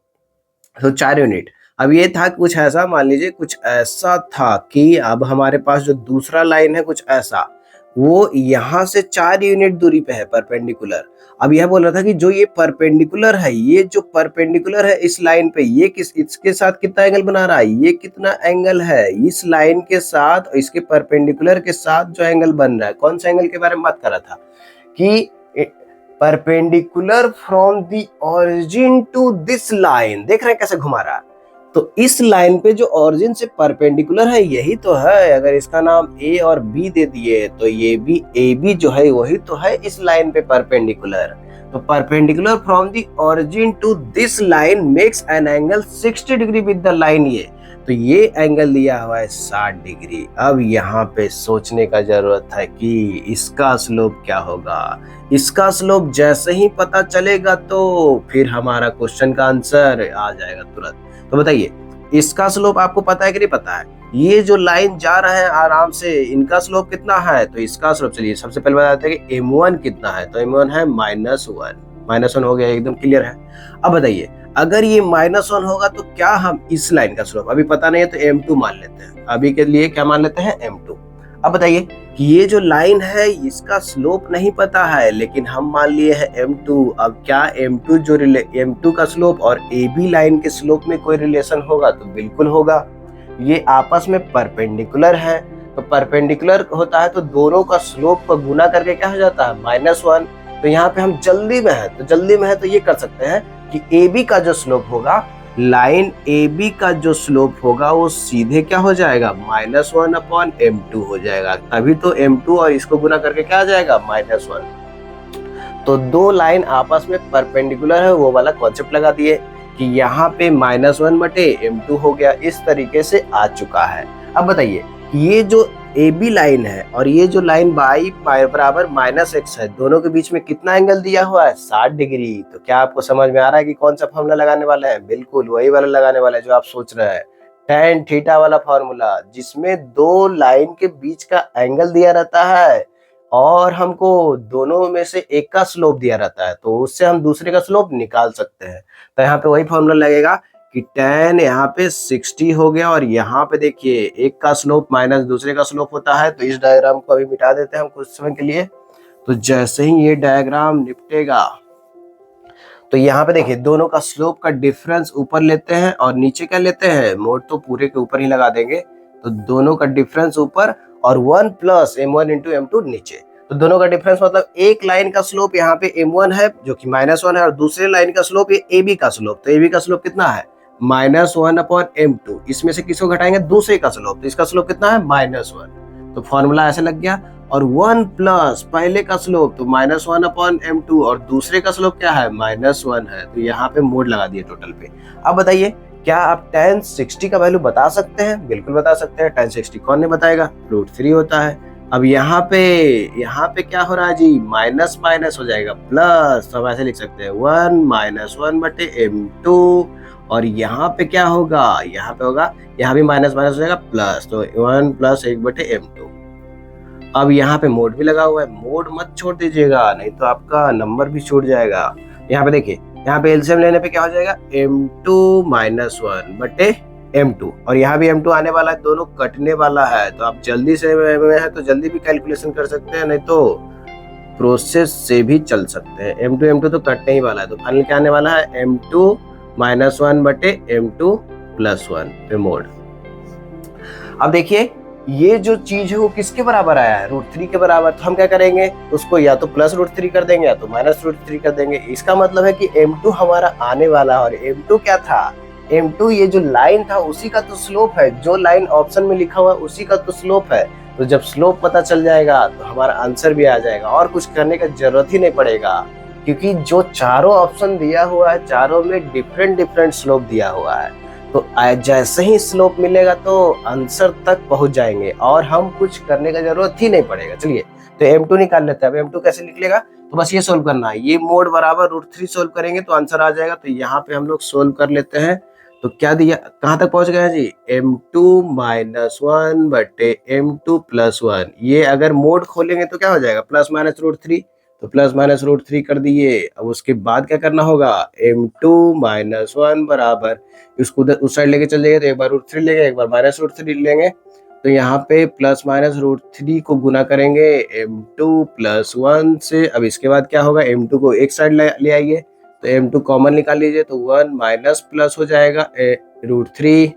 तो 4 यूनिट। अब ये था कुछ ऐसा, मान लीजिए कुछ ऐसा था कि अब हमारे पास जो दूसरा लाइन है कुछ ऐसा, वो यहाँ से 4 यूनिट दूरी पे है परपेंडिकुलर। अब यह बोल रहा था कि जो ये परपेंडिकुलर है, ये जो परपेंडिकुलर है इस लाइन पे, ये इसके साथ कितना एंगल बना रहा है, ये कितना एंगल है इस लाइन के साथ, इसके परपेंडिकुलर के साथ जो एंगल बन रहा है, कौन सा एंगल के बारे में बात कर रहा था कि perpendicular from the origin to this line. देख रहे हैं कैसे घुमा रहा है, तो इस लाइन पे जो ओरिजिन से परपेंडिकुलर है यही तो है। अगर इसका नाम ए और बी दे दिए तो ये भी ए बी जो है वही तो है इस लाइन पे परपेंडिकुलर। तो perpendicular from the origin to this line makes an angle 60 degree with the line. ये तो ये एंगल दिया हुआ है 60 डिग्री। अब यहाँ पे सोचने का जरूरत है कि इसका स्लोप क्या होगा। इसका स्लोप जैसे ही पता चलेगा तो फिर हमारा क्वेश्चन का आंसर आ जाएगा तुरंत। तो बताइए, इसका स्लोप आपको पता है कि नहीं पता है। ये जो लाइन जा रहा है आराम से, इनका स्लोप कितना है, तो इसका स्लोप चलिए सबसे पहले बताते हैं कि m1 कितना है। तो m1 है -1 हो गया, एकदम क्लियर है। अब बताइए, अगर ये -1 होगा तो क्या हम इस लाइन का स्लोप अभी पता नहीं है तो m2 मान लेते हैं, अभी के लिए क्या मान लेते हैं, m2। अब बताइए कि ये जो लाइन है इसका स्लोप नहीं पता है, लेकिन हम मान लिए हैं m2। अब क्या m2 जो m2 का स्लोप और AB लाइन के स्लोप में कोई रिलेशन होगा, तो बिल्कुल होगा। ये आपस में परपेंडिकुलर है, तो परपेंडिकुलर होता है तो दोनों का स्लोप को गुना करके क्या हो जाता है, -1। तो यहाँ पे हम जल्दी में है तो ये कर सकते हैं कि AB का जो स्लोप होगा, लाइन AB का जो स्लोप होगा वो सीधे क्या हो जाएगा, -1/m2 हो जाएगा। तभी तो m2 और इसको गुना करके क्या आ जाएगा, -1। तो दो लाइन आपस में परपेंडिकुलर है, वो वाला कॉन्सेप्ट लगा दिए कि यहाँ पे -1/m2 हो गया। इस तरीके से आ चुका है। अब बताइए, ये जो AB लाइन है और ये जो लाइन y बराबर -x है, दोनों के बीच में कितना एंगल दिया हुआ है, 60 डिग्री। तो क्या आपको समझ में आ रहा है कि कौन सा फॉर्मूला लगाने वाले हैं, बिल्कुल वही वाला लगाने वाला है जो आप सोच रहे हैं, tan थीटा वाला फॉर्मूला, जिसमें दो लाइन के बीच का एंगल दिया रहता है और हमको दोनों में से एक का स्लोप दिया रहता है, तो उससे हम दूसरे का स्लोप निकाल सकते हैं। तो यहाँ पे वही फॉर्मूला लगेगा कि tan यहाँ पे 60 हो गया और यहाँ पे देखिए एक का स्लोप माइनस दूसरे का स्लोप होता है। तो इस डायग्राम को अभी मिटा देते हैं हम कुछ समय के लिए। तो जैसे ही ये डायग्राम निपटेगा तो यहाँ पे देखिए दोनों का स्लोप का डिफरेंस ऊपर लेते हैं और नीचे क्या लेते हैं, मोड तो पूरे के ऊपर ही लगा देंगे। तो दोनों का डिफरेंस ऊपर और 1 प्लस m1 इंटू m2 नीचे। तो दोनों का डिफरेंस मतलब एक लाइन का स्लोप यहाँ पे m1 है जो कि -1 है और दूसरे लाइन का स्लोप ये ab का स्लोप। तो ab का स्लोप कितना है, -1 अपॉन m2। इसमें से किसको घटाएंगे, दूसरे का स्लोप। तो इसका स्लोप कितना है, -1। तो फॉर्मूला ऐसे लग गया। और 1 प्लस पहले का स्लोप तो -1 अपॉन m2 और दूसरे का स्लोप क्या है, -1 है। तो यहाँ पे मोड लगा दिए टोटल पे। अब बताइए क्या आप tan 60 का वैल्यू बता सकते हैं? बिल्कुल बता सकते हैं। tan 60 कौन नहीं बताएगा, √3 होता है। अब यहाँ पे क्या हो रहा है जी, माइनस माइनस हो जाएगा प्लस। तो हम ऐसे लिख सकते हैं 1 -1 बटे m2। और यहाँ पे क्या होगा, यहाँ पे होगा, यहाँ भी माइनस माइनस हो जाएगा प्लस। तो 1 + 1 बटे m2। अब यहाँ पे मोड भी लगा हुआ है, मोड मत छोड़ दीजिएगा नहीं तो आपका नंबर भी छूट जाएगा। यहाँ पे देखिए, यहाँ पे एलसीएम लेने पे क्या हो जाएगा, m2 - 1 बटे m2। और यहाँ भी m2 आने वाला है, दोनों कटने वाला है। तो आप जल्दी से में है तो जल्दी भी कैलकुलेशन कर सकते हैं, नहीं तो प्रोसेस से भी चल सकते हैं। m2 तो कटने ही वाला है। तो फाइनल क्या आने वाला है, m2 - 1 बटे m2 + 1 पे मोड। अब देखिए ये जो चीज है वो किसके बराबर आया है, √3 के बराबर। तो हम क्या करेंगे, उसको या तो +√3 कर देंगे या तो -√3 कर देंगे। इसका मतलब है कि m2 हमारा आने वाला है। और m2 क्या था, m2 ये जो लाइन था उसी का तो स्लोप है। जो लाइन ऑप्शन में लिखा हुआ है उसी का तो स्लोप है। तो जब स्लोप पता चल जाएगा तो हमारा आंसर भी आ जाएगा और कुछ करने का जरूरत ही नहीं पड़ेगा। क्योंकि जो चारों ऑप्शन दिया हुआ है चारों में डिफरेंट स्लोप दिया हुआ है। तो जैसे ही स्लोप मिलेगा तो आंसर तक पहुंच जाएंगे और हम कुछ करने का जरूरत ही नहीं पड़ेगा। चलिए तो m2 निकाल लेते हैं। अब m2 कैसे निकलेगा, तो बस ये सोल्व करना है। ये मोड बराबर √3 सोल्व करेंगे तो आंसर आ जाएगा। तो यहाँ पे हम लोग सोल्व कर लेते हैं। तो क्या दिया, कहाँ तक पहुंच गए जी, m2 - 1 बटे m2 + 1। ये अगर मोड खोलेंगे तो क्या हो जाएगा, ±√3। तो ±√3 कर दिए। अब उसके बाद क्या करना होगा, m2 - 1 बराबर, इसको उधर उस साइड लेके चल जाएंगे तो एक बार √3 लेंगे, एक बार -√3 लेंगे। तो यहाँ पे ±√3 को गुना करेंगे m2 + 1 से। अब इसके बाद क्या होगा, m2 को एक साइड ले आइए तो m2 कॉमन निकाल लीजिए तो 1 माइनस प्लस हो जाएगा √3।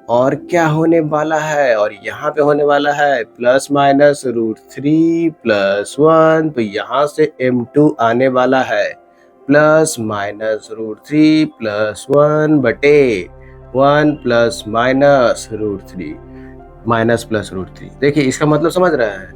और क्या होने वाला है, और यहाँ पे होने वाला है ±√3 + 1। तो यहाँ से m2 आने वाला है ±√3 + 1 बटे 1 + -√3 -+√3। देखिए इसका मतलब समझ रहे हैं,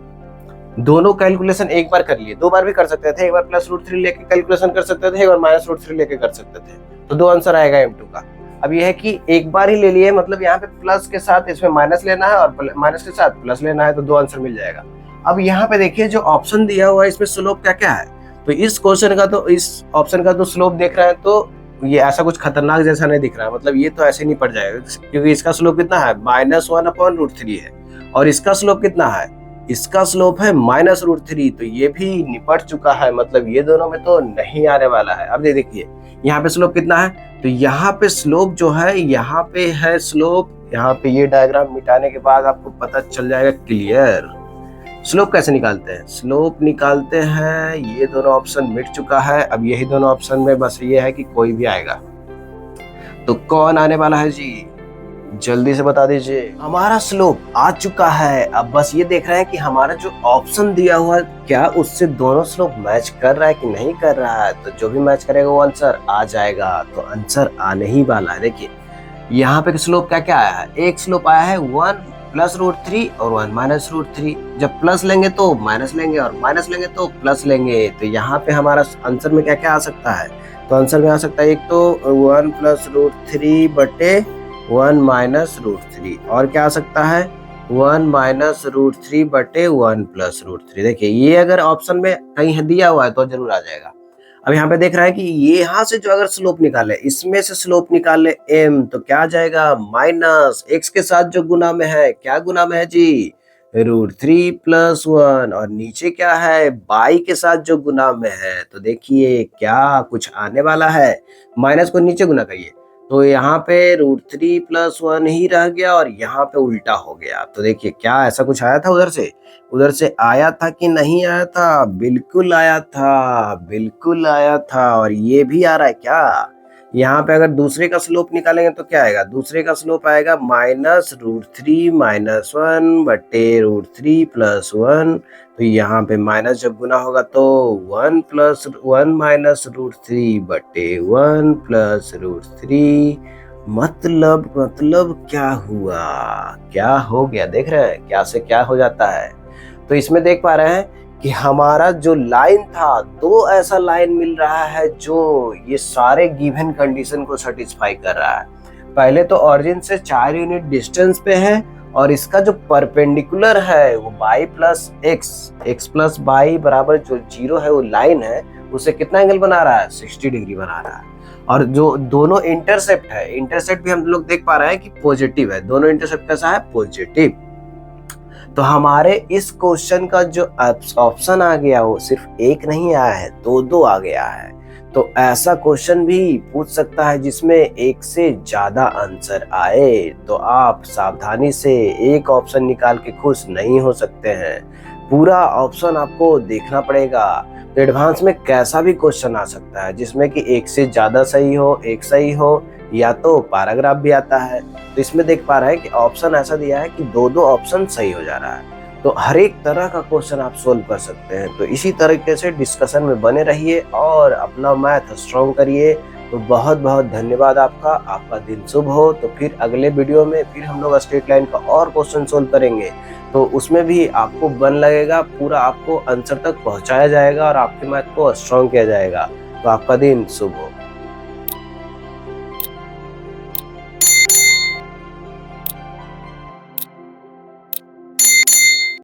दोनों कैलकुलेशन एक बार कर लिए, दो बार भी कर सकते थे। एक बार +√3 लेके कैलकुलेशन कर सकते थे, एक बार -√3 लेके कर सकते थे। तो दो आंसर आएगा m2 का। अब यह है कि एक बार ही ले लिए, मतलब यहाँ पे प्लस के साथ इसमें माइनस लेना है और माइनस के साथ प्लस लेना है, तो दो आंसर मिल जाएगा। अब यहाँ पे देखिए जो ऑप्शन दिया हुआ है इसमें स्लोप क्या क्या है। तो इस क्वेश्चन का तो, इस ऑप्शन का तो स्लोप देख रहे हैं तो ये ऐसा कुछ खतरनाक जैसा नहीं दिख रहा है। मतलब ये तो ऐसे नहीं पड़ जाएगा क्योंकि इसका स्लोप कितना है, -1/√3 है। और इसका स्लोप कितना है, इसका स्लोप है -√3। तो ये भी निपट चुका है, मतलब ये दोनों में तो नहीं आने वाला है। अब देखिए यहाँ पे स्लोप कितना है, तो यहाँ पे स्लोप जो है, यहाँ पे है स्लोप। यहाँ पे ये डायग्राम मिटाने के बाद आपको पता चल जाएगा क्लियर। स्लोप कैसे निकालते हैं, स्लोप निकालते हैं, ये दोनों ऑप्शन मिट चुका है। अब यही दोनों ऑप्शन में बस ये है कि कोई भी आएगा। तो कौन आने वाला है जी, जल्दी से बता दीजिए। हमारा स्लोप आ चुका है। अब बस ये देख रहे हैं कि हमारा जो ऑप्शन दिया हुआ है क्या उससे दोनों स्लोप मैच कर रहा है कि नहीं कर रहा है। तो जो भी मैच करेगा वो आंसर आ जाएगा। तो आंसर आने ही वाला है। देखिए यहाँ पे स्लोप क्या क्या आया है, एक स्लोप आया है 1 +√3 और 1 -√3। जब प्लस लेंगे तो माइनस लेंगे और माइनस लेंगे तो प्लस लेंगे। तो यहाँ पे हमारा आंसर में क्या क्या आ सकता है, तो आंसर में आ सकता है एक तो 1 +√3 बटे 1 -√3। और क्या आ सकता है 1 -√3 बटे 1 +√3। देखिए ये अगर ऑप्शन में कहीं दिया हुआ है तो जरूर आ जाएगा। अब यहाँ पे देख रहा है कि ये यहाँ से जो अगर स्लोप निकाले, इसमें से स्लोप निकाले m, तो क्या आ जाएगा, माइनस x के साथ जो गुना में है, क्या गुना में है जी, √3 + 1। और नीचे क्या है, y के साथ जो गुना में है। तो देखिए क्या कुछ आने वाला है, माइनस को नीचे गुना करिए तो यहाँ पे √3 प्लस 1 ही रह गया और यहाँ पे उल्टा हो गया। तो देखिए क्या ऐसा कुछ आया था उधर से? उधर से आया था कि नहीं आया था? बिल्कुल आया था, बिल्कुल आया था। और ये भी आ रहा है क्या? यहाँ पे अगर दूसरे का स्लोप निकालेंगे तो क्या आएगा? दूसरे का स्लोप आएगा -√3 - 1 बटे √3 प्लस 1। तो यहाँ पे माइनस जब गुना होगा तो 1 प्लस 1 माइनस √3 बटे 1 प्लस √3। मतलब क्या हुआ? क्या हो गया? देख रहे हैं क्या से क्या हो जाता है। तो इसमें देख पा रहे हैं कि हमारा जो लाइन था, दो ऐसा लाइन मिल रहा है जो ये सारे गिवन कंडीशन को सेटिस्फाई कर रहा है। पहले तो ऑरिजिन से 4 यूनिट डिस्टेंस पे है और इसका जो परपेंडिकुलर है वो y plus x plus y बराबर जो 0 है वो लाइन है, उसे कितना एंगल बना रहा है? 60 डिग्री बना रहा है। और जो दोनों इंटरसेप्ट है, इंटरसेप्ट भी हम लोग देख पा रहे हैं कि पॉजिटिव है। दोनों इंटरसेप्ट कैसा है? पॉजिटिव। तो हमारे इस क्वेश्चन का जो ऑप्शन आ गया वो सिर्फ एक नहीं आया है, दो आ गया है। तो ऐसा क्वेश्चन भी पूछ सकता है जिसमें एक से ज्यादा आंसर आए, तो आप सावधानी से एक ऑप्शन निकाल के खुश नहीं हो सकते हैं। पूरा ऑप्शन आपको देखना पड़ेगा। तो एडवांस में कैसा भी क्वेश्चन आ सकता है जिसमें कि एक से ज्यादा सही हो, एक सही हो, या तो पैराग्राफ भी आता है। तो इसमें देख पा रहे हैं कि ऑप्शन ऐसा दिया है कि दो ऑप्शन सही हो जा रहा है। तो हर एक तरह का क्वेश्चन आप सोल्व कर सकते हैं। तो इसी तरीके से डिस्कशन में बने रहिए और अपना मैथ स्ट्रॉन्ग करिए। तो बहुत बहुत धन्यवाद आपका। आपका दिन शुभ हो। तो फिर अगले वीडियो में फिर हम लोग स्ट्रेट लाइन का और क्वेश्चन सोल्व करेंगे। तो उसमें भी आपको मन लगेगा, पूरा आपको आंसर तक पहुंचाया जाएगा और आपके मैथ को स्ट्रॉन्ग किया जाएगा। तो आपका दिन शुभ हो।